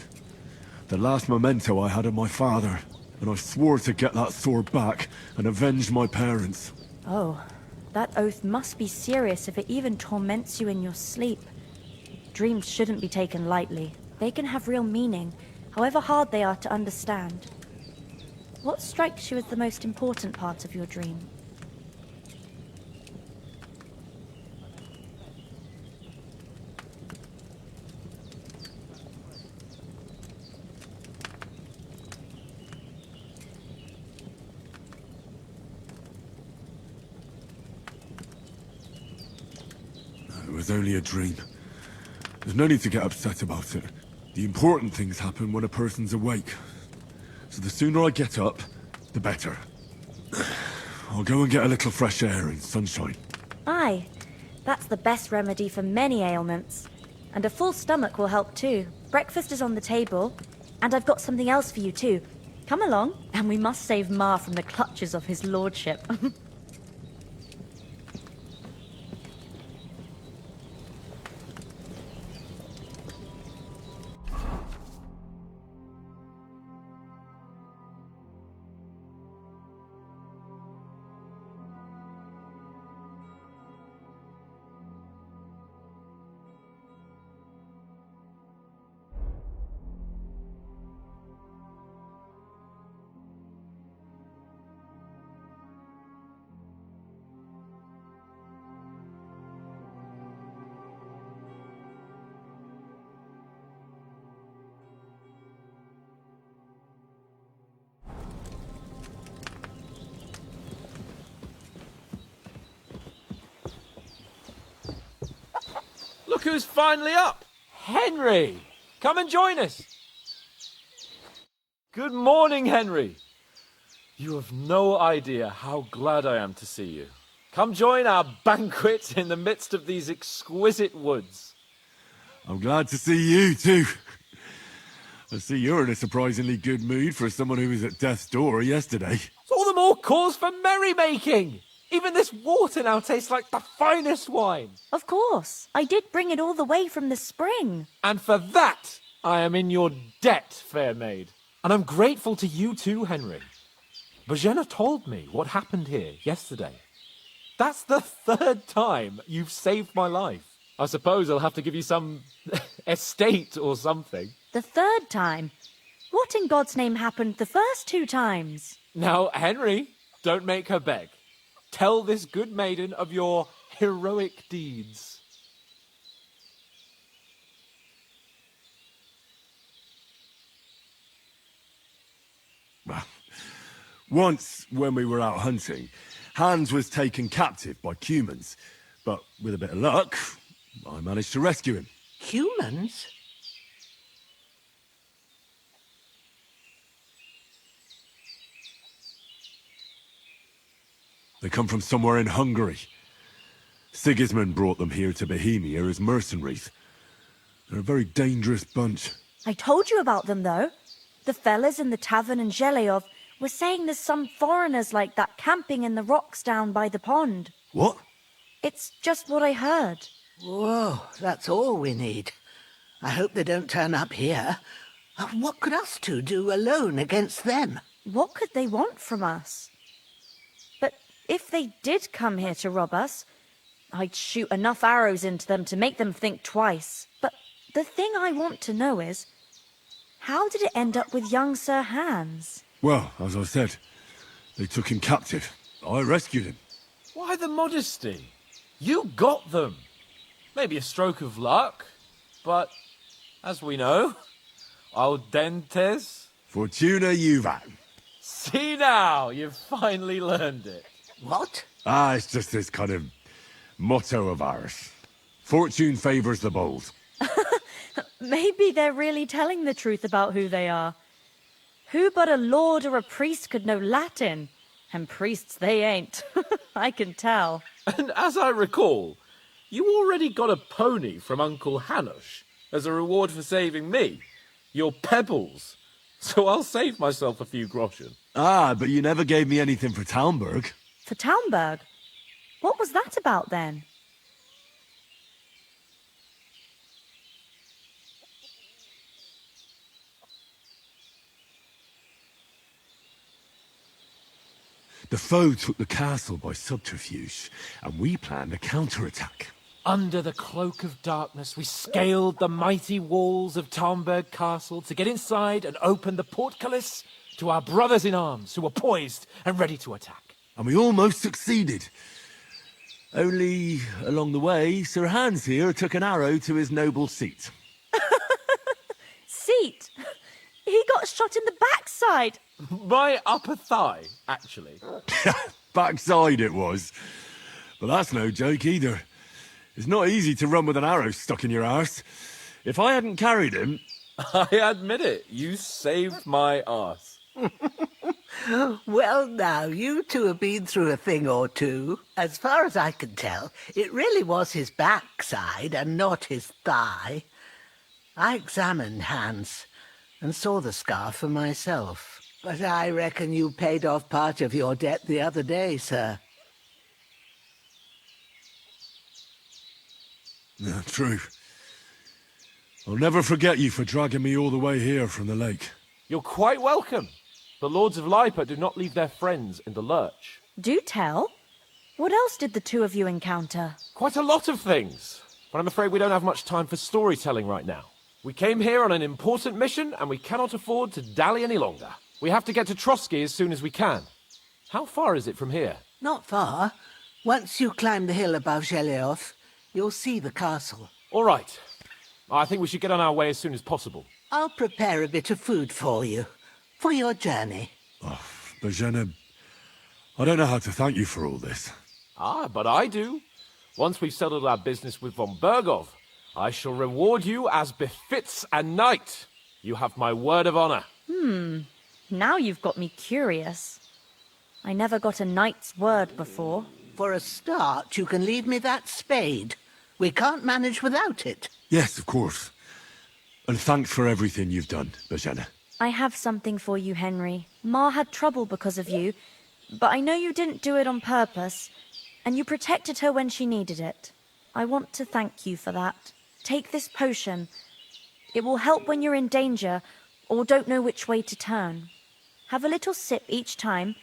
Speaker 4: The last memento I had of my father, and I swore to get that sword back and avenge my parents.
Speaker 15: Oh, that oath must be serious if it even torments you in your sleep. Dreams shouldn't be taken lightly. They can have real meaning, however hard they are to understand. What strikes you as the most important part of your dream?
Speaker 4: It was only a dream. There's no need to get upset about it. The important things happen when a person's awake. So the sooner I get up, the better. I'll go and get a little fresh air and sunshine.
Speaker 15: Aye, that's the best remedy for many ailments. And a full stomach will help too. Breakfast is on the table, and I've got something else for you too. Come along, and we must save Ma from the clutches of his lordship.
Speaker 1: Look who's finally up! Henry! Come and join us! Good morning, Henry! You have no idea how glad I am to see you. Come join our banquet in the midst of these exquisite woods.
Speaker 4: I'm glad to see you, too. I see you're in a surprisingly good mood for someone who was at death's door yesterday.
Speaker 1: It's all the more cause for merrymaking! Even this water now tastes like the finest wine.
Speaker 15: Of course. I did bring it all the way from the spring.
Speaker 1: And for that, I am in your debt, fair maid. And I'm grateful to you too, Henry. Bojena told me what happened here yesterday. That's the third time you've saved my life. I suppose I'll have to give you some estate or something.
Speaker 15: The third time? What in God's name happened the first 2 times?
Speaker 1: Now, Henry, don't make her beg. Tell this good maiden of your heroic deeds.
Speaker 4: Well, once, when we were out hunting, Hans was taken captive by humans. But with a bit of luck, I managed to rescue him.
Speaker 8: Humans?
Speaker 4: They come from somewhere in Hungary. Sigismund brought them here to Bohemia as mercenaries. They're a very dangerous bunch.
Speaker 15: I told you about them, though. The fellas in the tavern in Zheleyov were saying there's some foreigners like that camping in the rocks down by the pond.
Speaker 4: What?
Speaker 15: It's just what I heard.
Speaker 8: Whoa, that's all we need. I hope they don't turn up here. What could us two do alone against them?
Speaker 15: What could they want from us? But if they did come here to rob us, I'd shoot enough arrows into them to make them think twice. But the thing I want to know is, how did it end up with young Sir Hans?
Speaker 4: Well, as I said, they took him captive. I rescued him.
Speaker 1: Why the modesty? You got them. Maybe a stroke of luck, but as we know, audentes.
Speaker 4: Fortuna juvat.
Speaker 1: See now, you've finally learned it.
Speaker 8: What?
Speaker 4: It's just this kind of motto of ours. Fortune favours the bold.
Speaker 15: Maybe they're really telling the truth about who they are. Who but a lord or a priest could know Latin? And priests they ain't. I can tell.
Speaker 1: And as I recall, you already got a pony from Uncle Hanush as a reward for saving me. Your pebbles. So I'll save myself a few groschen.
Speaker 4: But you never gave me anything for Talmberg.
Speaker 15: For Talmberg? What was that about then?
Speaker 4: The foe took the castle by subterfuge, and we planned a counterattack.
Speaker 1: Under the cloak of darkness, we scaled the mighty walls of Talmberg Castle to get inside and open the portcullis to our brothers in arms who are poised and ready to attack.
Speaker 4: And we almost succeeded. Only, along the way, Sir Hans here took an arrow to his noble seat.
Speaker 15: Seat? He got shot in the backside.
Speaker 1: My upper thigh, actually.
Speaker 4: Backside it was. But that's no joke either. It's not easy to run with an arrow stuck in your arse. If I hadn't carried him...
Speaker 1: I admit it, you saved my arse.
Speaker 8: Well, now, you two have been through a thing or two. As far as I can tell, it really was his backside and not his thigh. I examined Hans and saw the scar for myself. But I reckon you paid off part of your debt the other day, sir.
Speaker 4: Yeah, true. I'll never forget you for dragging me all the way here from the lake.
Speaker 1: You're quite welcome. The Lords of Lipa do not leave their friends in the lurch.
Speaker 15: Do tell. What else did the two of you encounter?
Speaker 1: Quite a lot of things. But I'm afraid we don't have much time for storytelling right now. We came here on an important mission, and we cannot afford to dally any longer. We have to get to Trotsky as soon as we can. How far is it from here?
Speaker 8: Not far. Once you climb the hill above Geleoth, you'll see the castle.
Speaker 1: All right. I think we should get on our way as soon as possible.
Speaker 8: I'll prepare a bit of food for you, for your journey.
Speaker 4: Oh, Bozhena, I don't know how to thank you for all this.
Speaker 1: Ah, but I do. Once we've settled our business with von Bergov, I shall reward you as befits a knight. You have my word of honor.
Speaker 15: Now you've got me curious. I never got a knight's word before.
Speaker 8: For a start, you can leave me that spade. We can't manage without it.
Speaker 4: Yes, of course. And thanks for everything you've done, Bozhena.
Speaker 15: I have something for you, Henry. Ma had trouble because of you, but I know you didn't do it on purpose, and you protected her when she needed it. I want to thank you for that. Take this potion. It will help when you're in danger or don't know which way to turn. Have a little sip each time,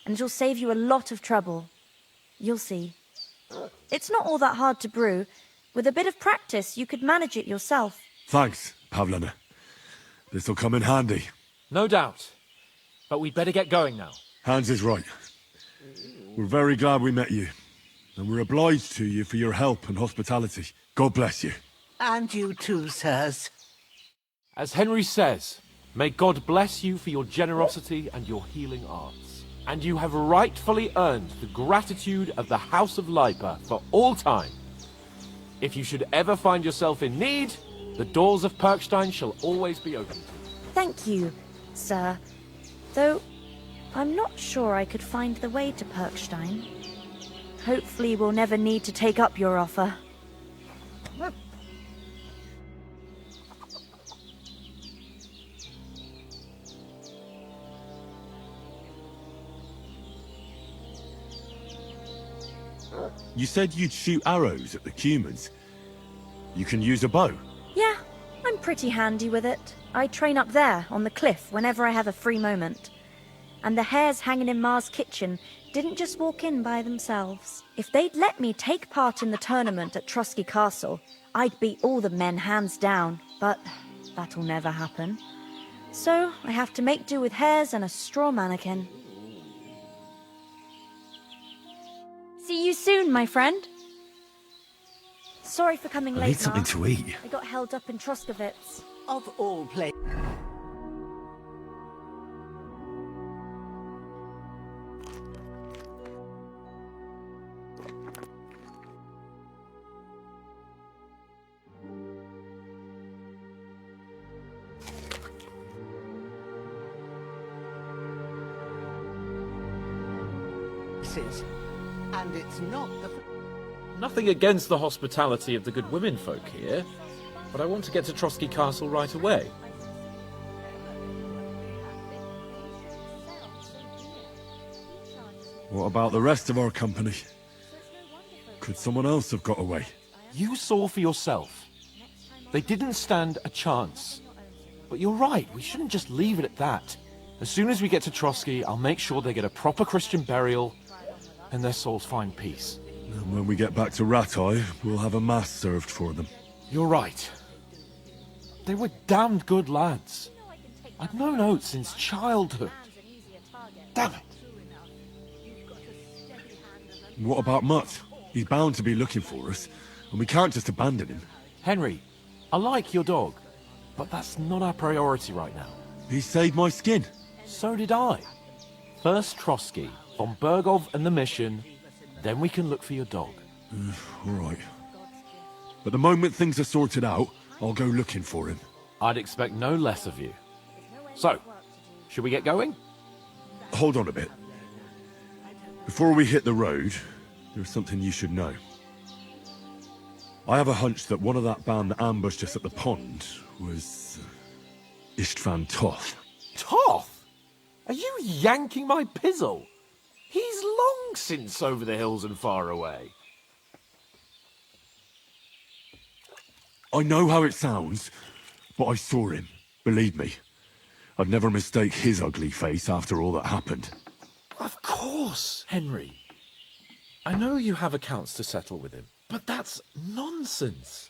Speaker 15: and it'll save you a lot of trouble. You'll see. It's not all that hard to brew. With a bit of practice, you could manage it yourself.
Speaker 4: Thanks, Pavlana. This'll come in handy.
Speaker 1: No doubt. But we'd better get going now.
Speaker 4: Hans is right. We're very glad we met you. And we're obliged to you for your help and hospitality. God bless you.
Speaker 8: And you too, sirs.
Speaker 1: As Henry says, may God bless you for your generosity and your healing arts. And you have rightfully earned the gratitude of the House of Lipa for all time. If you should ever find yourself in need, the doors of Perkstein shall always be open.
Speaker 15: Thank you, sir. Though, I'm not sure I could find the way to Perkstein. Hopefully we'll never need to take up your offer.
Speaker 4: You said you'd shoot arrows at the humans. You can use a bow.
Speaker 15: Yeah, I'm pretty handy with it. I train up there, on the cliff, whenever I have a free moment. And the hares hanging in Ma's kitchen didn't just walk in by themselves. If they'd let me take part in the tournament at Trotsky Castle, I'd beat all the men hands down, but that'll never happen. So I have to make do with hares and a straw mannequin. See you soon, my friend. Sorry for coming late,
Speaker 4: I need something
Speaker 15: Ma.
Speaker 4: to eat.
Speaker 15: I got held up in Troskowitz.
Speaker 8: Of all places. And it's not the...
Speaker 1: Nothing against the hospitality of the good women folk here, but I want to get to Trotsky Castle right away.
Speaker 4: What about the rest of our company? Could someone else have got away?
Speaker 1: You saw for yourself. They didn't stand a chance. But you're right, we shouldn't just leave it at that. As soon as we get to Trotsky, I'll make sure they get a proper Christian burial and their souls find peace.
Speaker 4: And when we get back to Ratai, we'll have a mass served for them.
Speaker 1: You're right. They were damned good lads. I've known Oates since childhood. Damn it.
Speaker 4: What about Mutt? He's bound to be looking for us, and we can't just abandon him.
Speaker 1: Henry, I like your dog, but that's not our priority right now.
Speaker 4: He saved my skin.
Speaker 1: So did I. First Trotsky, von Bergov and the mission, then we can look for your dog.
Speaker 4: All right. But the moment things are sorted out, I'll go looking for him.
Speaker 1: I'd expect no less of you. So, should we get going?
Speaker 4: Hold on a bit. Before we hit the road, there's something you should know. I have a hunch that one of that band that ambushed us at the pond was Istvan Toth.
Speaker 1: Toth? Are you yanking my pizzle? He's long since over the hills and far away.
Speaker 4: I know how it sounds, but I saw him. Believe me. I'd never mistake his ugly face after all that happened.
Speaker 1: Of course, Henry. I know you have accounts to settle with him, but that's nonsense.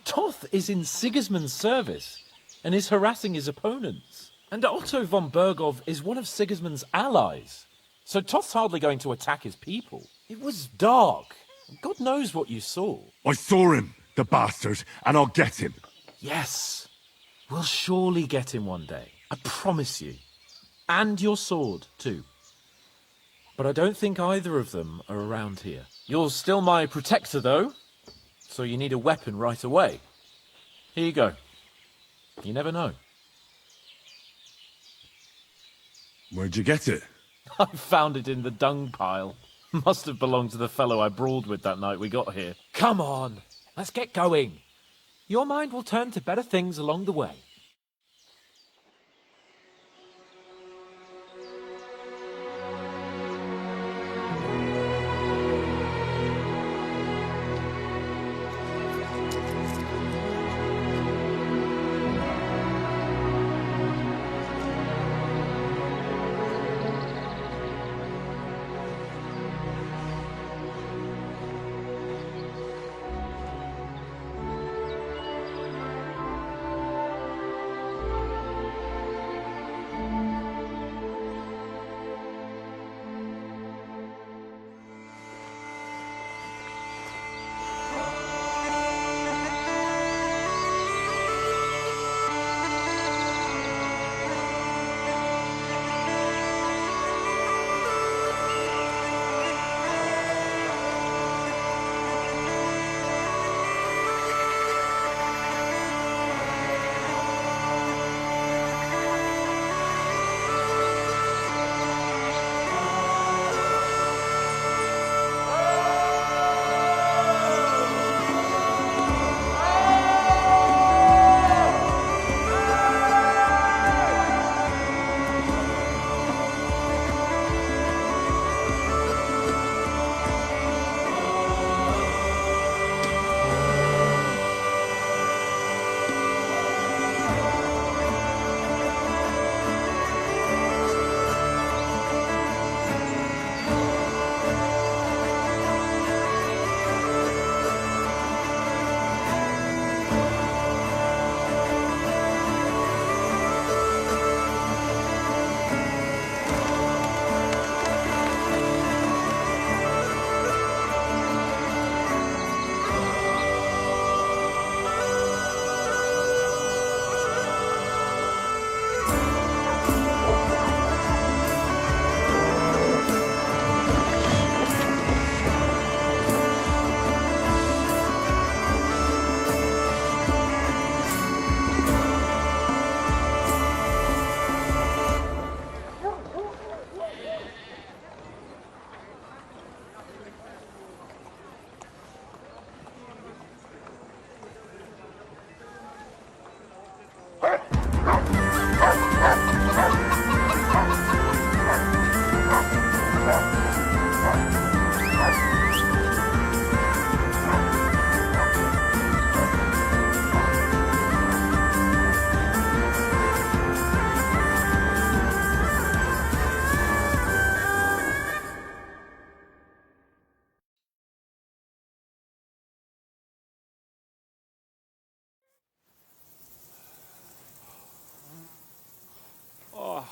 Speaker 1: Toth is in Sigismund's service and is harassing his opponents. And Otto von Bergov is one of Sigismund's allies. So Toth's hardly going to attack his people. It was dark. God knows what you saw.
Speaker 4: I saw him, the bastard, and I'll get him.
Speaker 1: Yes. We'll surely get him one day. I promise you. And your sword, too. But I don't think either of them are around here. You're still my protector, though. So you need a weapon right away. Here you go. You never know.
Speaker 4: Where'd you get it?
Speaker 1: I found it in the dung pile. Must have belonged to the fellow I brawled with that night we got here. Come on, let's get going. Your mind will turn to better things along the way.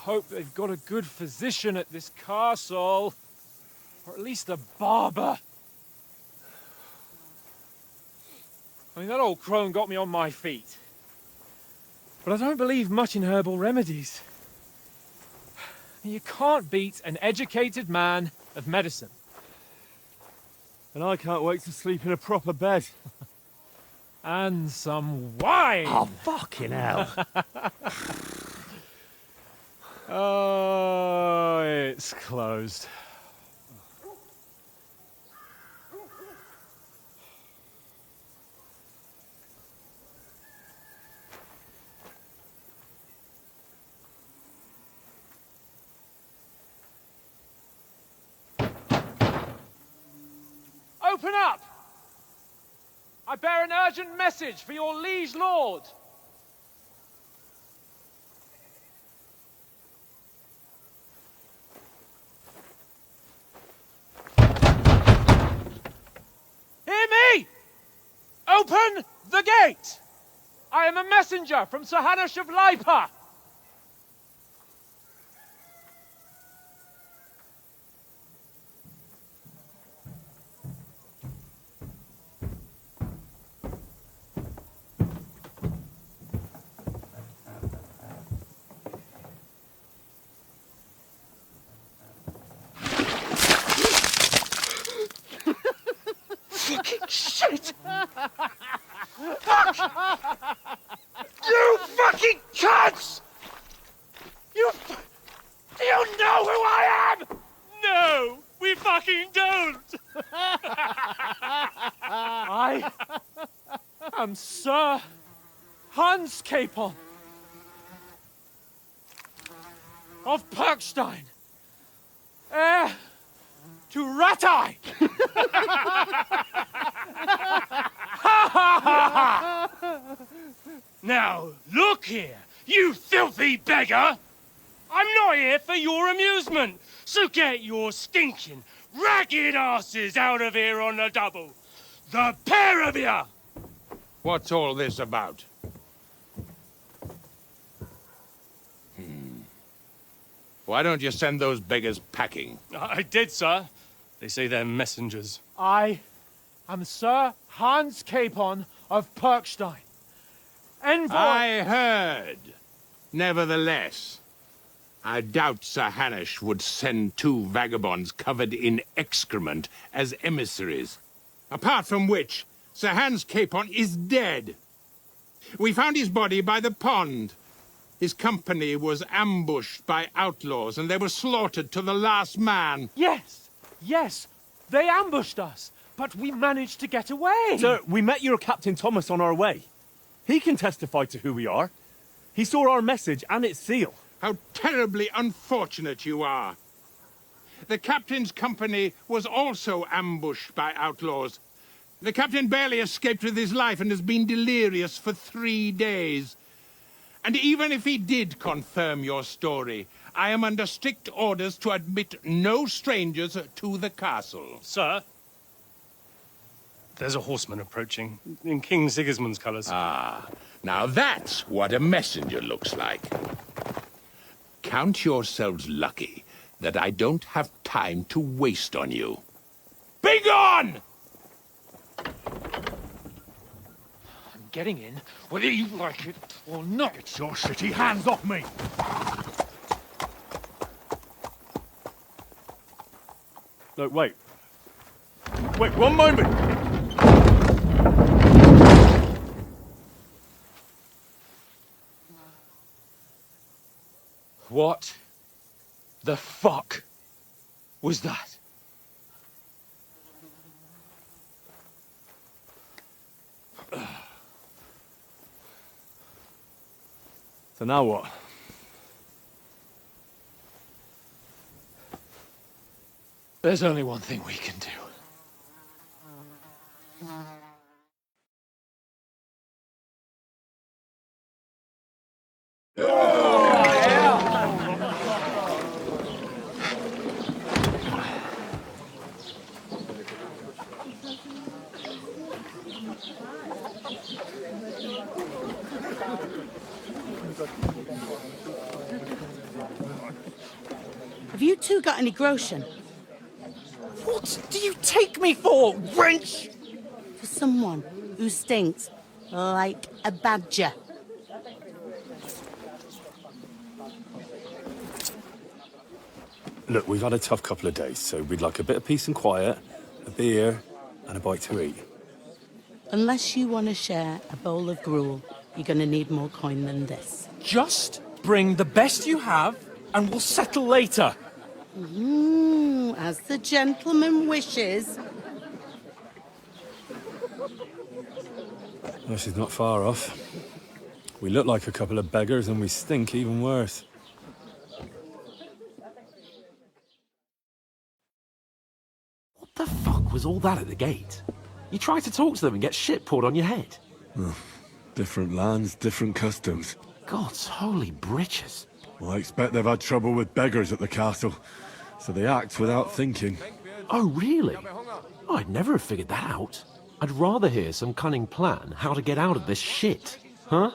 Speaker 14: hope they've got a good physician at this castle. Or at least a barber. I mean, that old crone got me on my feet. But I don't believe much in herbal remedies. You can't beat an educated man of medicine.
Speaker 4: And I can't wait to sleep in a proper bed.
Speaker 14: And some wine!
Speaker 6: Oh, fucking hell.
Speaker 14: Oh, it's closed. Open up! I bear an urgent message for your liege lord. Hear me! Open the gate! I am a messenger from Sir Hanush of Lipa.
Speaker 12: Fucking shit! Fuck! You fucking cunts! Do you know who I am?
Speaker 14: No, we fucking don't! I am Sir Hans Capon of Perkstein, heir to Ratai!
Speaker 12: Now, look here, you filthy beggar! I'm not here for your amusement, so get your stinking, ragged asses out of here on the double. The pair of you!
Speaker 16: What's all this about? Why don't you send those beggars packing?
Speaker 14: I did, sir. They say they're messengers. I am Sir Hans Capon of Perkstein. Envoy...
Speaker 16: I heard. Nevertheless, I doubt Sir Hanush would send two vagabonds covered in excrement as emissaries. Apart from which, Sir Hans Capon is dead. We found his body by the pond. His company was ambushed by outlaws, and they were slaughtered to the last man.
Speaker 14: Yes, yes, they ambushed us, but we managed to get away.
Speaker 6: Sir, we met your Captain Thomas on our way. He can testify to who we are. He saw our message and its seal.
Speaker 16: How terribly unfortunate you are. The captain's company was also ambushed by outlaws. The captain barely escaped with his life and has been delirious for 3 days. And even if he did confirm your story, I am under strict orders to admit no strangers to the castle.
Speaker 7: Sir, there's a horseman approaching, in King Sigismund's colours.
Speaker 16: Ah, now that's what a messenger looks like. Count yourselves lucky that I don't have time to waste on you. Be gone!
Speaker 1: I'm getting in, whether you like it or not.
Speaker 3: Get your shitty hands off me!
Speaker 6: No, wait. Wait, one moment!
Speaker 1: What the fuck was that?
Speaker 6: So now what?
Speaker 1: There's only one thing we can do.
Speaker 17: Have you two got any groschen?
Speaker 1: What do you take me for, wench?
Speaker 17: For someone who stinks like a badger.
Speaker 4: Look, we've had a tough couple of days, so we'd like a bit of peace and quiet, a beer, and a bite to eat.
Speaker 17: Unless you want to share a bowl of gruel, you're going to need more coin than this.
Speaker 1: Just bring the best you have, and we'll settle later.
Speaker 17: As the gentleman wishes.
Speaker 4: Well, she's not far off. We look like a couple of beggars, and we stink even worse.
Speaker 1: What the fuck was all that at the gate? You tried to talk to them and get shit poured on your head.
Speaker 4: Oh, different lands, different customs.
Speaker 1: God's holy britches.
Speaker 4: Well, I expect they've had trouble with beggars at the castle, so they act without thinking.
Speaker 1: Oh, really? Oh, I'd never have figured that out. I'd rather hear some cunning plan how to get out of this shit. Huh?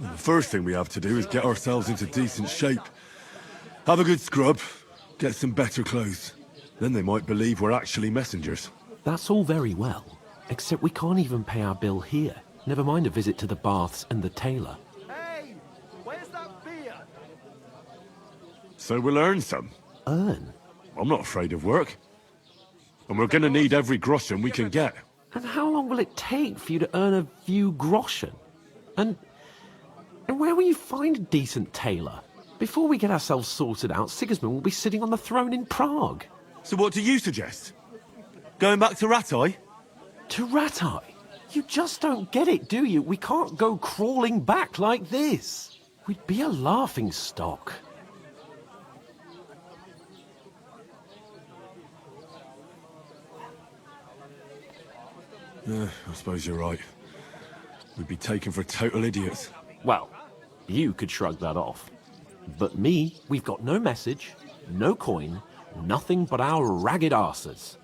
Speaker 4: Well, the first thing we have to do is get ourselves into decent shape. Have a good scrub, get some better clothes. Then they might believe we're actually messengers.
Speaker 1: That's all very well, except we can't even pay our bill here. Never mind a visit to the baths and the tailor.
Speaker 2: Hey, where's that beer?
Speaker 4: So we'll earn some.
Speaker 1: Earn?
Speaker 4: I'm not afraid of work. And we're gonna need every groschen we can get.
Speaker 1: And how long will it take for you to earn a few groschen? And where will you find a decent tailor? Before we get ourselves sorted out, Sigismund will be sitting on the throne in Prague.
Speaker 4: So what do you suggest? Going back to Ratai?
Speaker 1: To Ratai? You just don't get it, do you? We can't go crawling back like this. We'd be a laughing stock.
Speaker 4: Yeah, I suppose you're right. We'd be taken for total idiots.
Speaker 1: Well, you could shrug that off. But me, we've got no message, no coin, nothing but our ragged arses.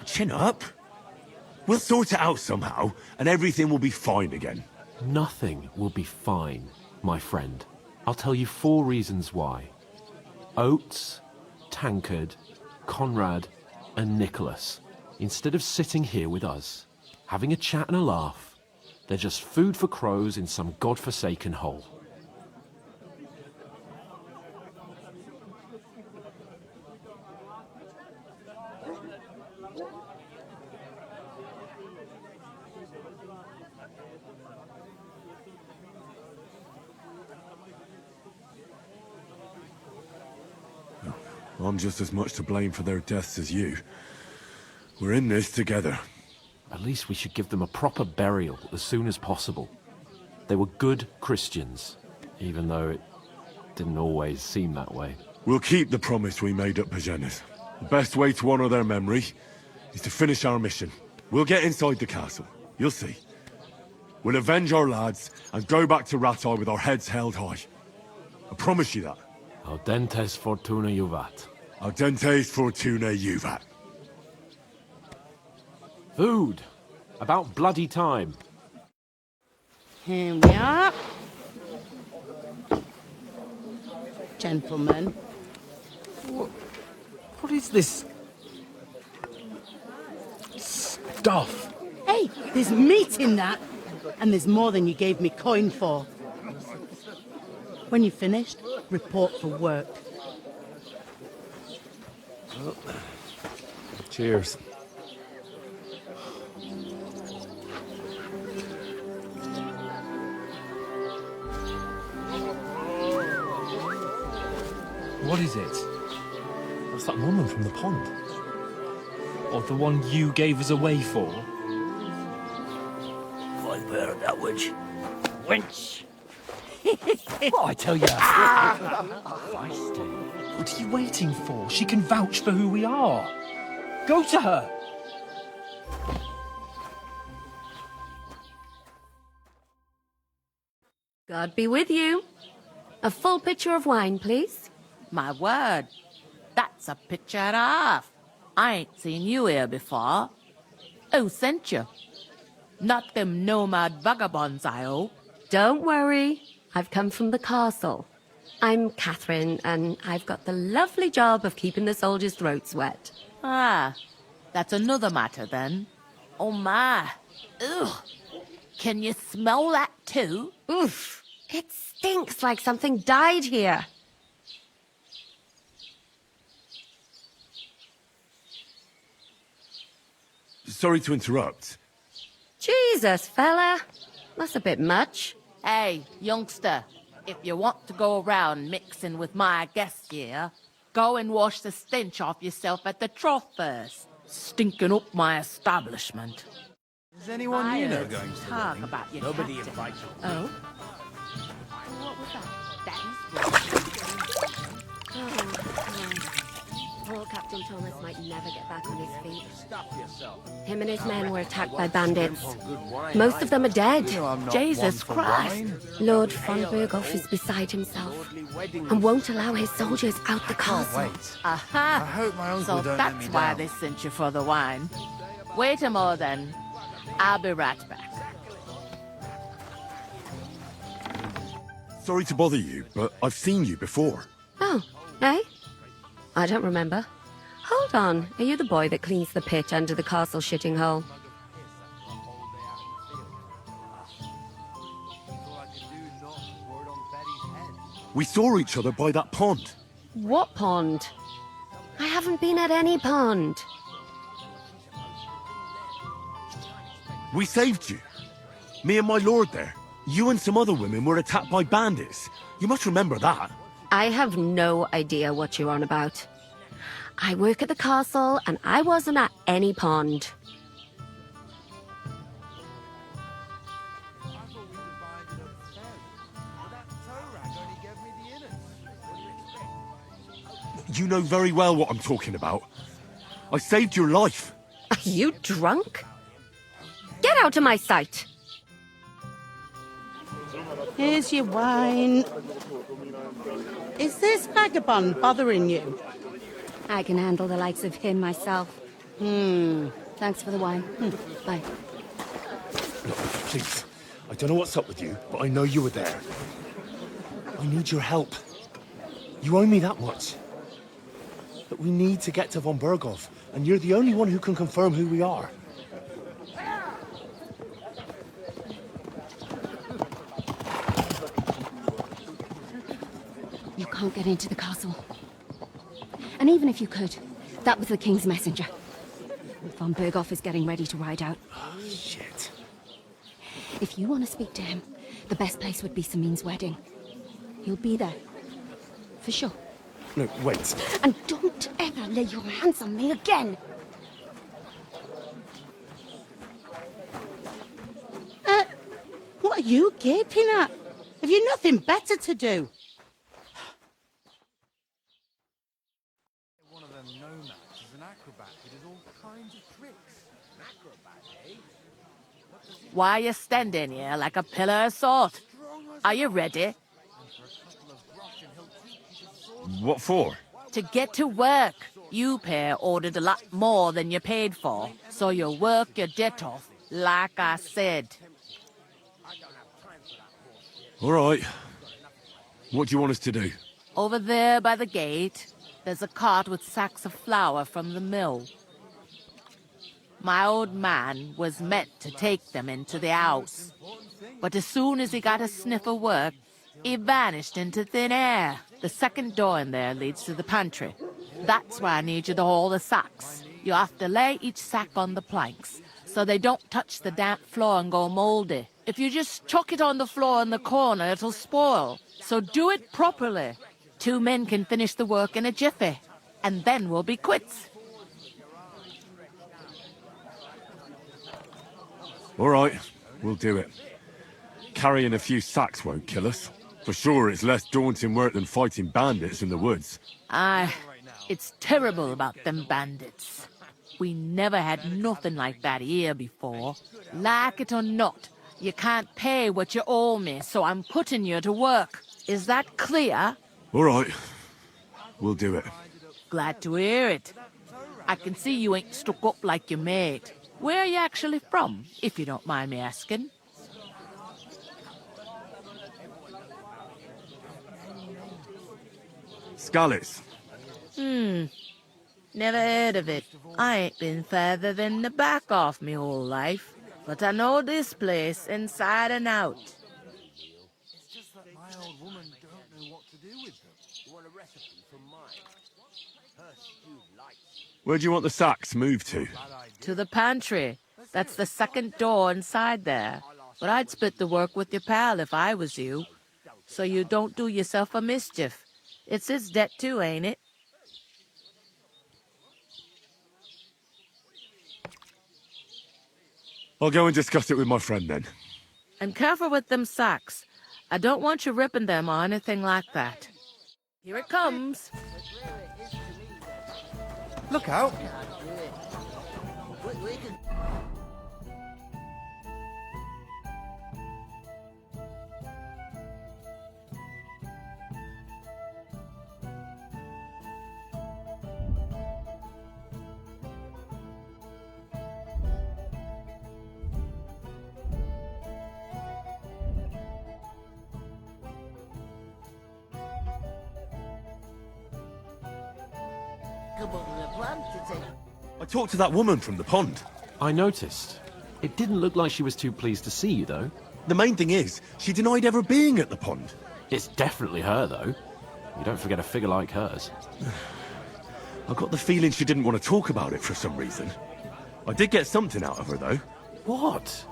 Speaker 4: Chin up. We'll sort it out somehow, and everything will be fine again.
Speaker 1: Nothing will be fine, my friend. I'll tell you 4 reasons why. Oates, Tankard, Conrad, and Nicholas. Instead of sitting here with us, having a chat and a laugh, they're just food for crows in some godforsaken hole.
Speaker 4: I'm just as much to blame for their deaths as you. We're in this together.
Speaker 1: At least we should give them a proper burial as soon as possible. They were good Christians, even though it didn't always seem that way.
Speaker 4: We'll keep the promise we made at Pagenes. The best way to honor their memory is to finish our mission. We'll get inside the castle. You'll see. We'll avenge our lads and go back to Ratai with our heads held high. I promise you that.
Speaker 1: Audentes fortuna juvat.
Speaker 4: Audentes fortuna juvat.
Speaker 1: Food. About bloody time.
Speaker 17: Here we are. Gentlemen.
Speaker 1: What is this stuff?
Speaker 17: Hey, there's meat in that. And there's more than you gave me coin for. When you're finished, report for work.
Speaker 4: Cheers.
Speaker 14: What is it? That's that woman from the pond. Or the one you gave us away for?
Speaker 8: I've heard that witch. Wench!
Speaker 14: What I tell you? What are you waiting for? She can vouch for who we are. Go to her.
Speaker 18: God be with you. A full pitcher of wine, please.
Speaker 19: My word, that's a picture and a half. I ain't seen you here before. Who sent you? Not them nomad vagabonds, I hope.
Speaker 18: Don't worry. I've come from the castle. I'm Catherine, and I've got the lovely job of keeping the soldiers' throats wet.
Speaker 19: Ah, that's another matter then. Oh my. Ugh. Can you smell that too?
Speaker 18: Oof. It stinks like something died here.
Speaker 4: Sorry to interrupt.
Speaker 18: Jesus, fella. That's a bit much.
Speaker 19: Hey, youngster, if you want to go around mixing with my guests here, go and wash the stench off yourself at the trough first. Stinking up my establishment.
Speaker 5: Is anyone you know
Speaker 19: Tired
Speaker 5: going to the
Speaker 19: talk
Speaker 5: wedding?
Speaker 19: about your
Speaker 5: Nobody
Speaker 19: captain.
Speaker 5: invites you.
Speaker 19: Oh?
Speaker 18: What was that? Poor Captain Thomas might never get back on his feet. Him and his men were attacked by bandits. Most of them are dead.
Speaker 19: Jesus Christ.
Speaker 18: Lord von Berghoff is beside himself and won't allow his soldiers out the castle.
Speaker 19: Aha!
Speaker 5: I hope my uncle
Speaker 19: So
Speaker 5: don't let
Speaker 19: that's
Speaker 5: me
Speaker 19: why
Speaker 5: down.
Speaker 19: they sent you for the wine. Wait a moment then. I'll be right back.
Speaker 4: Sorry to bother you, but I've seen you before.
Speaker 18: Oh, eh? I don't remember. Hold on, are you the boy that cleans the pit under the castle shitting hole?
Speaker 4: We saw each other by that pond.
Speaker 18: What pond? I haven't been at any pond.
Speaker 4: We saved you. Me and my lord there. You and some other women were attacked by bandits. You must remember that.
Speaker 18: I have no idea what you're on about. I work at the castle, and I wasn't at any pond.
Speaker 4: You know very well what I'm talking about. I saved your life.
Speaker 18: Are you drunk? Get out of my sight!
Speaker 17: Here's your wine. Is this vagabond bothering you?
Speaker 15: I can handle the likes of him myself. Thanks for the wine. Bye.
Speaker 4: Look, please. I don't know what's up with you, but I know you were there. I need your help. You owe me that much. But we need to get to von Berghoff, and you're the only one who can confirm who we are.
Speaker 15: You can't get into the castle. And even if you could, that was the King's messenger. Von Berghoff is getting ready to ride out.
Speaker 4: Oh, shit.
Speaker 15: If you want to speak to him, the best place would be Samin's wedding. He'll be there. For sure.
Speaker 4: No, wait.
Speaker 15: And don't ever lay your hands on me again!
Speaker 17: What are you gaping at? Have you nothing better to do?
Speaker 5: One of them nomads is an acrobat who does all kinds of tricks. An acrobat, eh?
Speaker 19: Why are you standing here like a pillar of salt? Are you ready?
Speaker 4: What for?
Speaker 19: To get to work. You pair ordered a lot more than you paid for, so you work your debt off, like I said.
Speaker 4: All right. What do you want us to do?
Speaker 19: Over there by the gate, there's a cart with sacks of flour from the mill. My old man was meant to take them into the house, but as soon as he got a sniff of work, he vanished into thin air. The second door in there leads to the pantry. That's why I need you to haul the sacks. You have to lay each sack on the planks, so they don't touch the damp floor and go moldy. If you just chuck it on the floor in the corner, it'll spoil. So do it properly. 2 men can finish the work in a jiffy, and then we'll be quits.
Speaker 4: All right, we'll do it. Carrying a few sacks won't kill us. For sure, it's less daunting work than fighting bandits in the woods.
Speaker 19: Aye, it's terrible about them bandits. We never had nothing like that here before. Like it or not, you can't pay what you owe me, so I'm putting you to work. Is that clear?
Speaker 4: All right, we'll do it.
Speaker 19: Glad to hear it. I can see you ain't stuck up like your mate. Where are you actually from, if you don't mind me asking?
Speaker 4: Scarlet's.
Speaker 19: Never heard of it. I ain't been further than the back off me whole life, but I know this place inside and out.
Speaker 3: It's just that my old woman don't know what to do with them. You want a recipe for mine? Her stewed lights.
Speaker 4: Where do you want the sacks moved to?
Speaker 19: To the pantry. That's the second door inside there. But I'd split the work with your pal if I was you, so you don't do yourself a mischief. It's his debt too, ain't it?
Speaker 4: I'll go and discuss it with my friend then.
Speaker 19: And careful with them sacks. I don't want you ripping them or anything like that. Here it comes.
Speaker 3: Look out!
Speaker 4: I talked to that woman from the pond.
Speaker 1: I noticed. It didn't look like she was too pleased to see you, though.
Speaker 4: The main thing is, she denied ever being at the pond.
Speaker 1: It's definitely her, though. You don't forget a figure like hers.
Speaker 4: I got the feeling she didn't want to talk about it for some reason. I did get something out of her, though.
Speaker 1: What?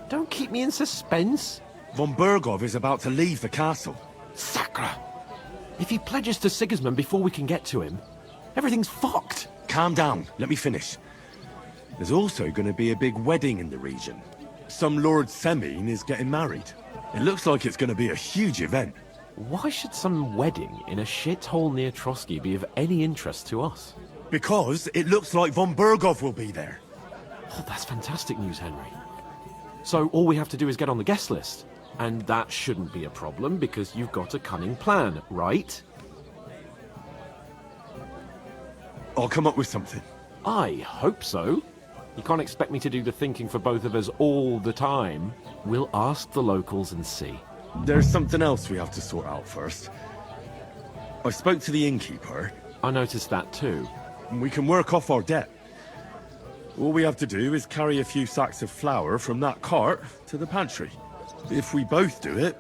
Speaker 1: Don't keep me in suspense.
Speaker 4: Von Bergov is about to leave the castle.
Speaker 1: Sacra! If he pledges to Sigismund before we can get to him, everything's fucked.
Speaker 4: Calm down. Let me finish. There's also going to be a big wedding in the region. Some Lord Semine is getting married. It looks like it's going to be a huge event.
Speaker 1: Why should some wedding in a shithole near Trotsky be of any interest to us?
Speaker 4: Because it looks like Von Bergov will be there.
Speaker 1: Oh, that's fantastic news, Henry. So all we have to do is get on the guest list. And that shouldn't be a problem because you've got a cunning plan, right?
Speaker 4: I'll come up with something.
Speaker 1: I hope so. You can't expect me to do the thinking for both of us all the time. We'll ask the locals and see.
Speaker 4: There's something else we have to sort out first. I spoke to the innkeeper.
Speaker 1: I noticed that too.
Speaker 4: We can work off our debt. All we have to do is carry a few sacks of flour from that cart to the pantry. If we both do it,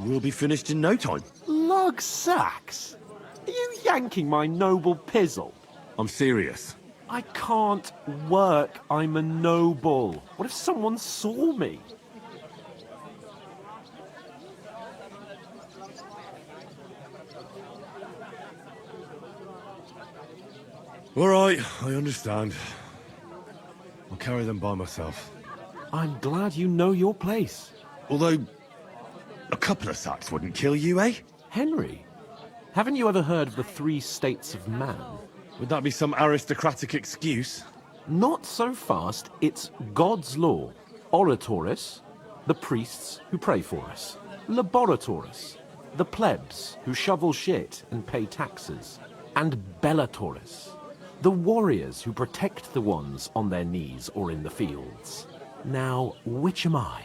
Speaker 4: we'll be finished in no time.
Speaker 1: Lug sacks? Are you yanking my noble pizzle?
Speaker 4: I'm serious.
Speaker 1: I can't work. I'm a noble. What if someone saw me?
Speaker 4: All right, I understand. I'll carry them by myself.
Speaker 1: I'm glad you know your place.
Speaker 4: Although, a couple of sacks wouldn't kill you, eh?
Speaker 1: Henry, haven't you ever heard of the 3 states of man?
Speaker 4: Would that be some aristocratic excuse?
Speaker 1: Not so fast. It's God's law. Oratoris, the priests who pray for us. Laboratoris, the plebs who shovel shit and pay taxes. And Bellatoris, the warriors who protect the ones on their knees or in the fields. Now, which am I?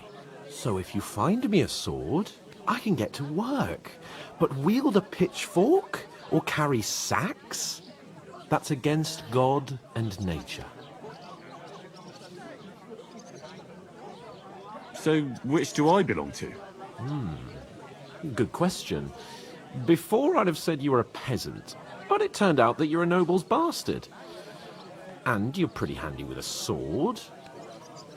Speaker 1: So if you find me a sword, I can get to work. But wield a pitchfork or carry sacks? That's against God and nature.
Speaker 4: So, which do I belong to?
Speaker 1: Good question. Before I'd have said you were a peasant, but it turned out that you're a noble's bastard. And you're pretty handy with a sword.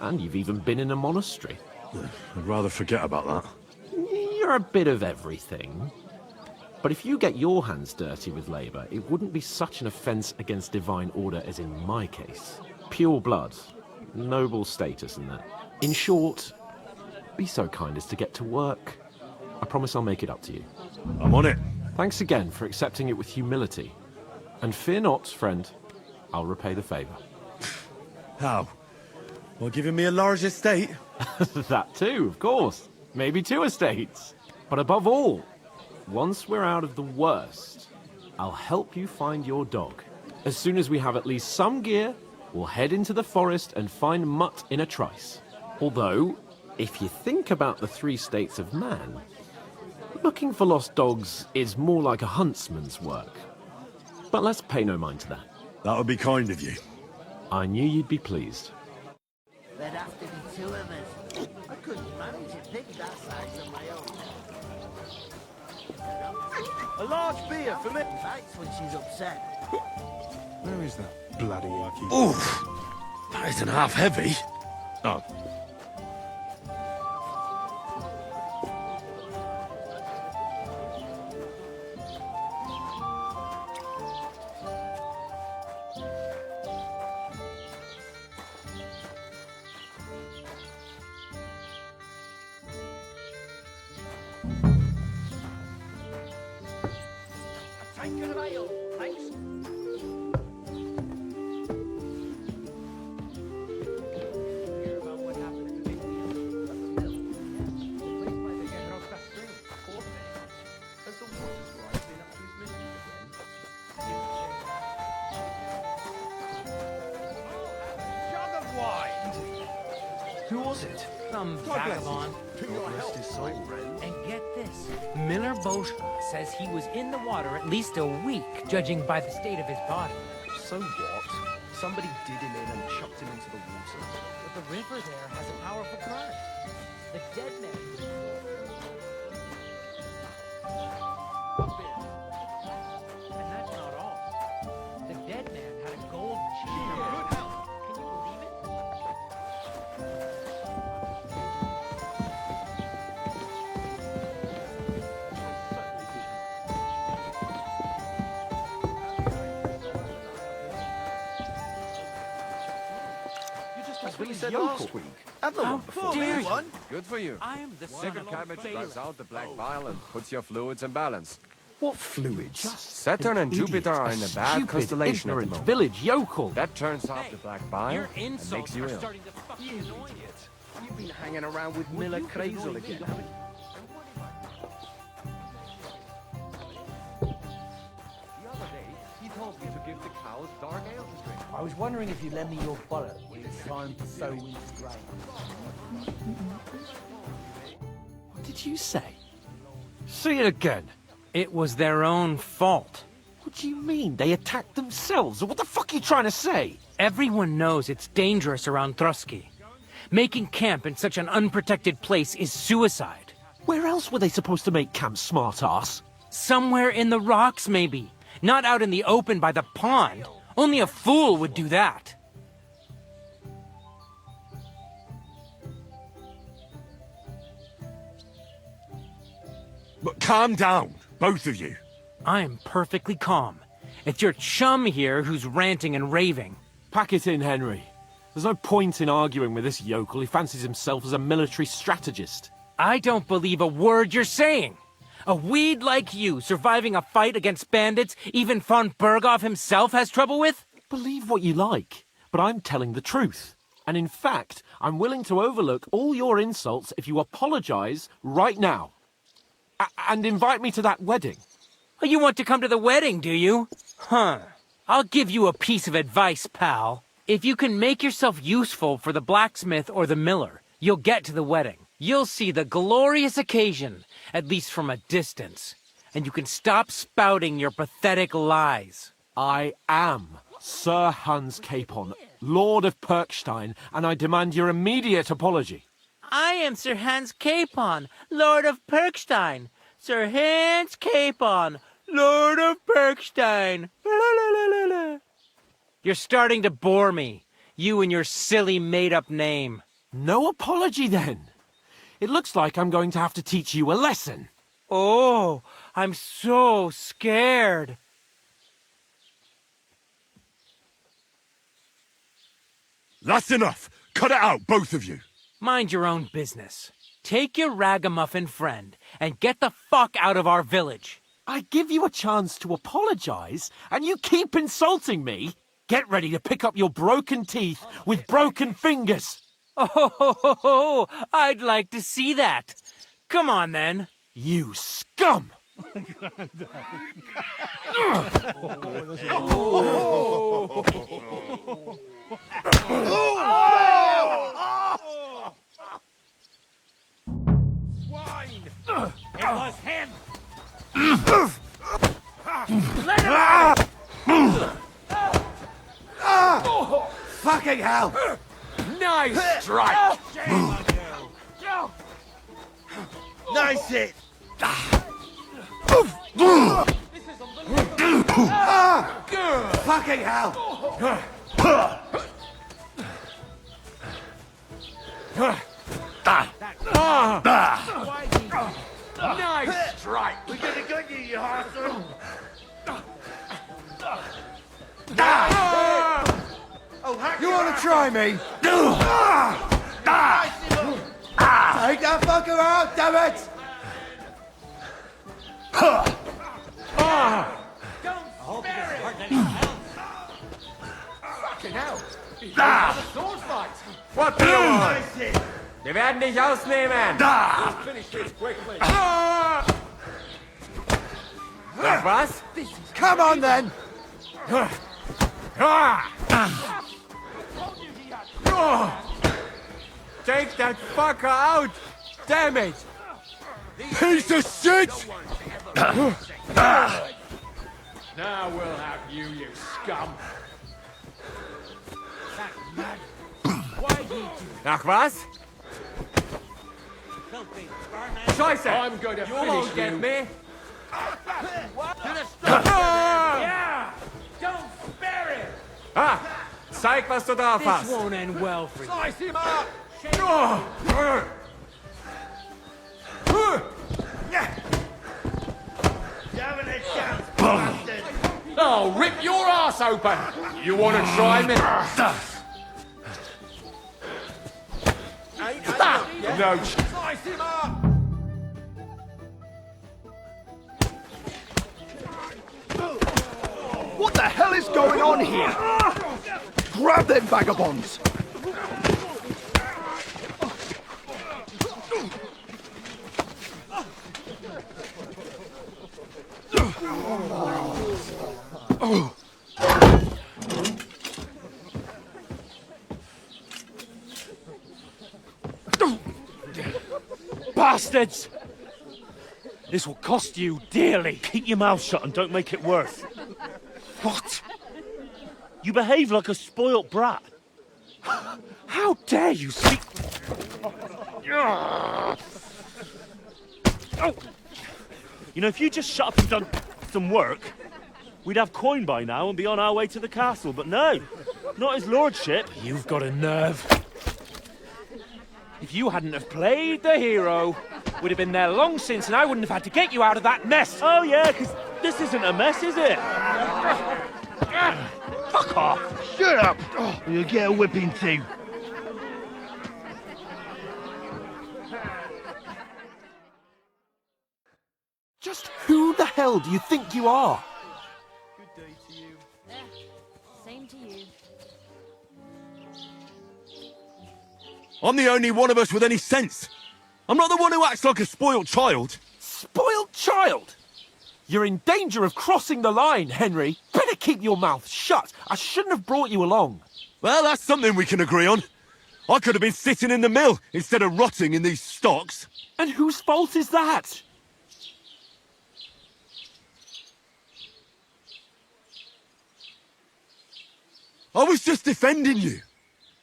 Speaker 1: And you've even been in a monastery.
Speaker 4: I'd rather forget about that.
Speaker 1: You're a bit of everything. But if you get your hands dirty with labour, it wouldn't be such an offence against divine order as in my case. Pure blood, noble status and that. In short, be so kind as to get to work. I promise I'll make it up to you.
Speaker 4: I'm on it.
Speaker 1: Thanks again for accepting it with humility. And fear not, friend, I'll repay the favour.
Speaker 4: How? By giving me a large estate?
Speaker 1: That too, of course. Maybe 2 estates. But above all, once we're out of the worst, I'll help you find your dog. As soon as we have at least some gear We'll head into the forest and find Mutt in a trice. Although, if you think about the 3 states of man, looking for lost dogs is more like a huntsman's work. But let's pay no mind to that.
Speaker 4: That would be kind of you.
Speaker 1: I knew you'd be pleased.
Speaker 8: There'd have to be 2 of us. I couldn't manage a pig that size on my own.
Speaker 2: A large beer for me.
Speaker 8: Bites when she's upset.
Speaker 3: Where is that bloody icky?
Speaker 4: Oof! That isn't half heavy. Oh.
Speaker 5: Who was it?
Speaker 20: Some
Speaker 5: God bless
Speaker 20: vagabond.
Speaker 5: him. God rest his soul, friend.
Speaker 20: And get this, Miller Bosch says he was in the water at least a week, judging by the state of his body.
Speaker 3: So what? Somebody did him in and chucked him into the water.
Speaker 20: But the river there has a powerful current. The dead man. And that's not all. The dead man had a gold chain. Good health. Can you believe it?
Speaker 3: That's what you said last week.
Speaker 2: Have the one before me, one.
Speaker 21: Good for you.
Speaker 20: I am the
Speaker 21: Thicker cabbage drives out the black bile and puts your fluids in balance.
Speaker 3: What fluids?
Speaker 21: Saturn and Jupiter are in a bad constellation at the
Speaker 1: ignorant
Speaker 21: moment.
Speaker 1: village yokel.
Speaker 21: That turns off the black bile
Speaker 20: Your
Speaker 21: and makes
Speaker 20: insults
Speaker 21: you
Speaker 20: are
Speaker 21: ill.
Speaker 20: starting to fucking
Speaker 3: You
Speaker 20: annoy me.
Speaker 3: idiot. You've been hanging around with Miller Crazel again, haven't you?
Speaker 21: The other day, he told me to give the cows dark ale to drink.
Speaker 20: I was wondering if you'd lend me your bullet when it's time to sow into grain.
Speaker 1: What did you say? Say it again.
Speaker 20: It was their own fault.
Speaker 1: What do you mean? They attacked themselves? What the fuck are you trying to say?
Speaker 20: Everyone knows it's dangerous around Trusky. Making camp in such an unprotected place is suicide.
Speaker 1: Where else were they supposed to make camp, smart-ass?
Speaker 20: Somewhere in the rocks, maybe. Not out in the open by the pond. Only a fool would do that.
Speaker 4: But calm down, both of you.
Speaker 20: I'm perfectly calm. It's your chum here who's ranting and raving.
Speaker 1: Pack it in, Henry. There's no point in arguing with this yokel. He fancies himself as a military strategist.
Speaker 20: I don't believe a word you're saying. A weed like you surviving a fight against bandits even von Berghoff himself has trouble with?
Speaker 1: Believe what you like, but I'm telling the truth. And in fact, I'm willing to overlook all your insults if you apologize right now. And invite me to that wedding.
Speaker 20: Oh, you want to come to the wedding, do you? Huh. I'll give you a piece of advice, pal. If you can make yourself useful for the blacksmith or the miller, you'll get to the wedding. You'll see the glorious occasion, at least from a distance. And you can stop spouting your pathetic lies.
Speaker 1: I am Sir Hans Capon, Lord of Perkstein, and I demand your immediate apology.
Speaker 20: I am Sir Hans Capon, Lord of Perkstein. Sir Hans Capon, Lord of Perkstein. You're starting to bore me. You and your silly made-up name.
Speaker 1: No apology, then. It looks like I'm going to have to teach you a lesson.
Speaker 20: Oh, I'm so scared.
Speaker 4: That's enough. Cut it out, both of you.
Speaker 20: Mind your own business. Take your ragamuffin friend and get the fuck out of our village.
Speaker 1: I give you a chance to apologize, and you keep insulting me. Get ready to pick up your broken teeth with broken fingers.
Speaker 20: Oh, I'd like to see that. Come on, then.
Speaker 1: You scum!
Speaker 12: It was him! Let him out!
Speaker 2: Fucking hell!
Speaker 12: Nice strike!
Speaker 2: Nice hit! Fucking hell!
Speaker 12: Nice strike!
Speaker 2: We're gonna get you, you hostile! You wanna try me? Take that fucker out, damn it!
Speaker 12: Fucking hell! Sword fight!
Speaker 9: What do you want? Wir werden dich ausnehmen!
Speaker 12: Finish this quickly!
Speaker 9: Nach was?
Speaker 2: Come on then!
Speaker 9: Take that fucker out! Damn it!
Speaker 4: Piece of shit!
Speaker 12: Now we'll have you, you scum!
Speaker 9: Nach was? Scheiße!
Speaker 12: I'm going to
Speaker 9: You
Speaker 12: finish
Speaker 9: won't get
Speaker 12: you.
Speaker 9: me!
Speaker 12: Yeah! Don't spare him!
Speaker 9: Ah! Zeig, was du drauf
Speaker 20: This
Speaker 9: hast!
Speaker 20: won't end well for you.
Speaker 12: Slice him up!
Speaker 2: You haven't a chance, bastard!
Speaker 12: I'll rip your ass open! You want to try me? No.
Speaker 2: Slice him up!
Speaker 5: What the hell is going on here? Grab them vagabonds!
Speaker 14: Bastards! This will cost you dearly.
Speaker 6: Keep your mouth shut and don't make it worse.
Speaker 14: What?
Speaker 6: You behave like a spoilt brat.
Speaker 14: How dare you speak...
Speaker 6: You know, if you just shut up and done some work, we'd have coin by now and be on our way to the castle. But no, not his lordship.
Speaker 14: You've got a nerve. If you hadn't have played the hero, we'd have been there long since and I wouldn't have had to get you out of that mess.
Speaker 6: Oh yeah, because this isn't a mess, is it?
Speaker 5: Fuck off! Shut up! Oh, you'll get a whipping too.
Speaker 1: Just who the hell do you think you are?
Speaker 15: Yeah, same to you.
Speaker 4: I'm the only one of us with any sense. I'm not the one who acts like a spoiled child.
Speaker 1: Spoiled child? You're in danger of crossing the line, Henry. Better keep your mouth shut. I shouldn't have brought you along.
Speaker 4: Well, that's something we can agree on. I could have been sitting in the mill instead of rotting in these stocks.
Speaker 1: And whose fault is that?
Speaker 4: I was just defending you.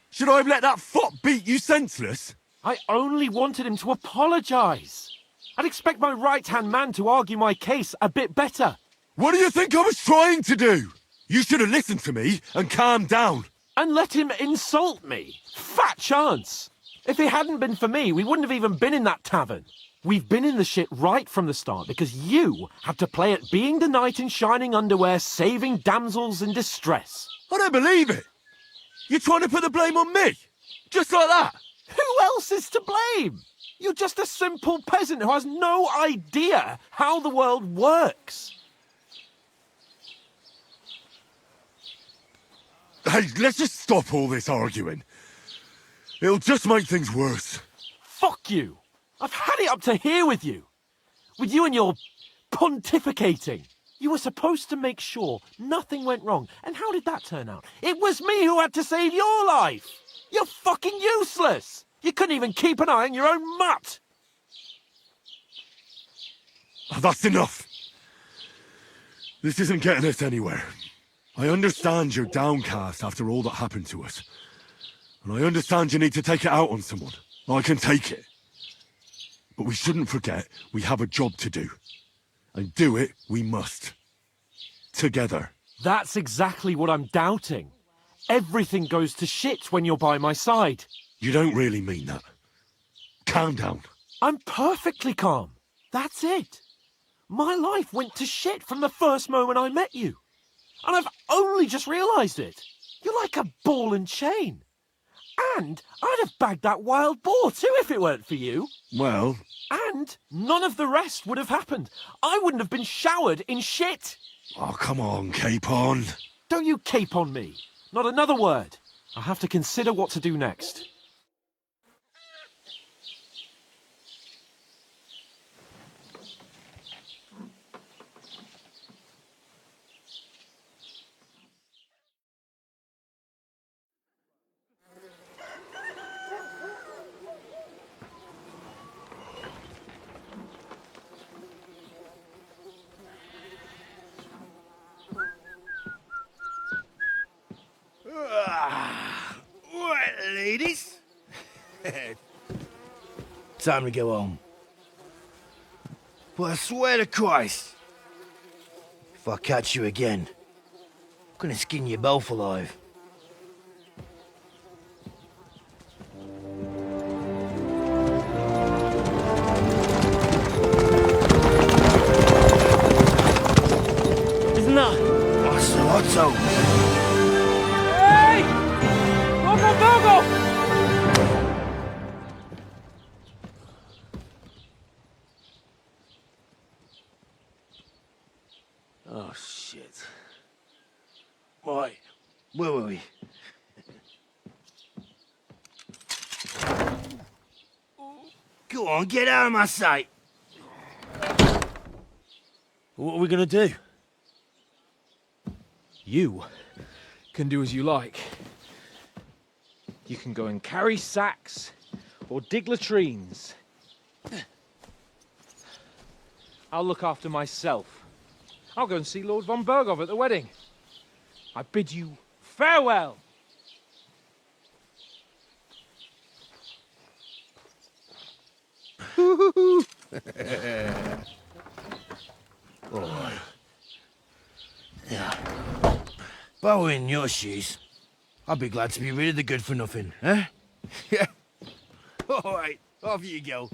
Speaker 4: Should I have let that fop beat you senseless?
Speaker 1: I only wanted him to apologise. I'd expect my right-hand man to argue my case a bit better.
Speaker 4: What do you think I was trying to do? You should have listened to me and calmed down.
Speaker 1: And let him insult me. Fat chance. If it hadn't been for me, we wouldn't have even been in that tavern. We've been in the shit right from the start because you had to play at being the knight in shining underwear, saving damsels in distress.
Speaker 4: I don't believe it. You're trying to put the blame on me? Just like that?
Speaker 1: Who else is to blame? You're just a simple peasant who has no idea how the world works.
Speaker 4: Hey, let's just stop all this arguing. It'll just make things worse.
Speaker 1: Fuck you. I've had it up to here with you. With you and your pontificating. You were supposed to make sure nothing went wrong. And how did that turn out? It was me who had to save your life! You're fucking useless! You couldn't even keep an eye on your own mutt!
Speaker 4: That's enough! This isn't getting us anywhere. I understand you're downcast after all that happened to us. And I understand you need to take it out on someone. I can take it. But we shouldn't forget we have a job to do. And do it we must. Together.
Speaker 1: That's exactly what I'm doubting. Everything goes to shit when you're by my side.
Speaker 4: You don't really mean that. Calm down.
Speaker 1: I'm perfectly calm. That's it. My life went to shit from the first moment I met you. And I've only just realised it. You're like a ball and chain. And I'd have bagged that wild boar too if it weren't for you.
Speaker 4: Well...
Speaker 1: And none of the rest would have happened. I wouldn't have been showered in shit.
Speaker 4: Oh, come on, Capon.
Speaker 1: Don't you cape on me. Not another word. I'll have to consider what to do next.
Speaker 3: Right, ladies. Time to go home. But I swear to Christ, if I catch you again, I'm gonna skin you both alive.
Speaker 20: Isn't that?
Speaker 3: Otto!
Speaker 14: Hey! Go!
Speaker 3: Oh, shit. Right, where were we? Go on, get out of my sight! What are we gonna do?
Speaker 14: You can do as you like. You can go and carry sacks or dig latrines. I'll look after myself. I'll go and see Lord von Berghoff at the wedding. I bid you farewell.
Speaker 3: Alright. Yeah. If I were in your shoes, I'd be glad to be rid of the good for nothing, eh? Yeah. Alright, off you go.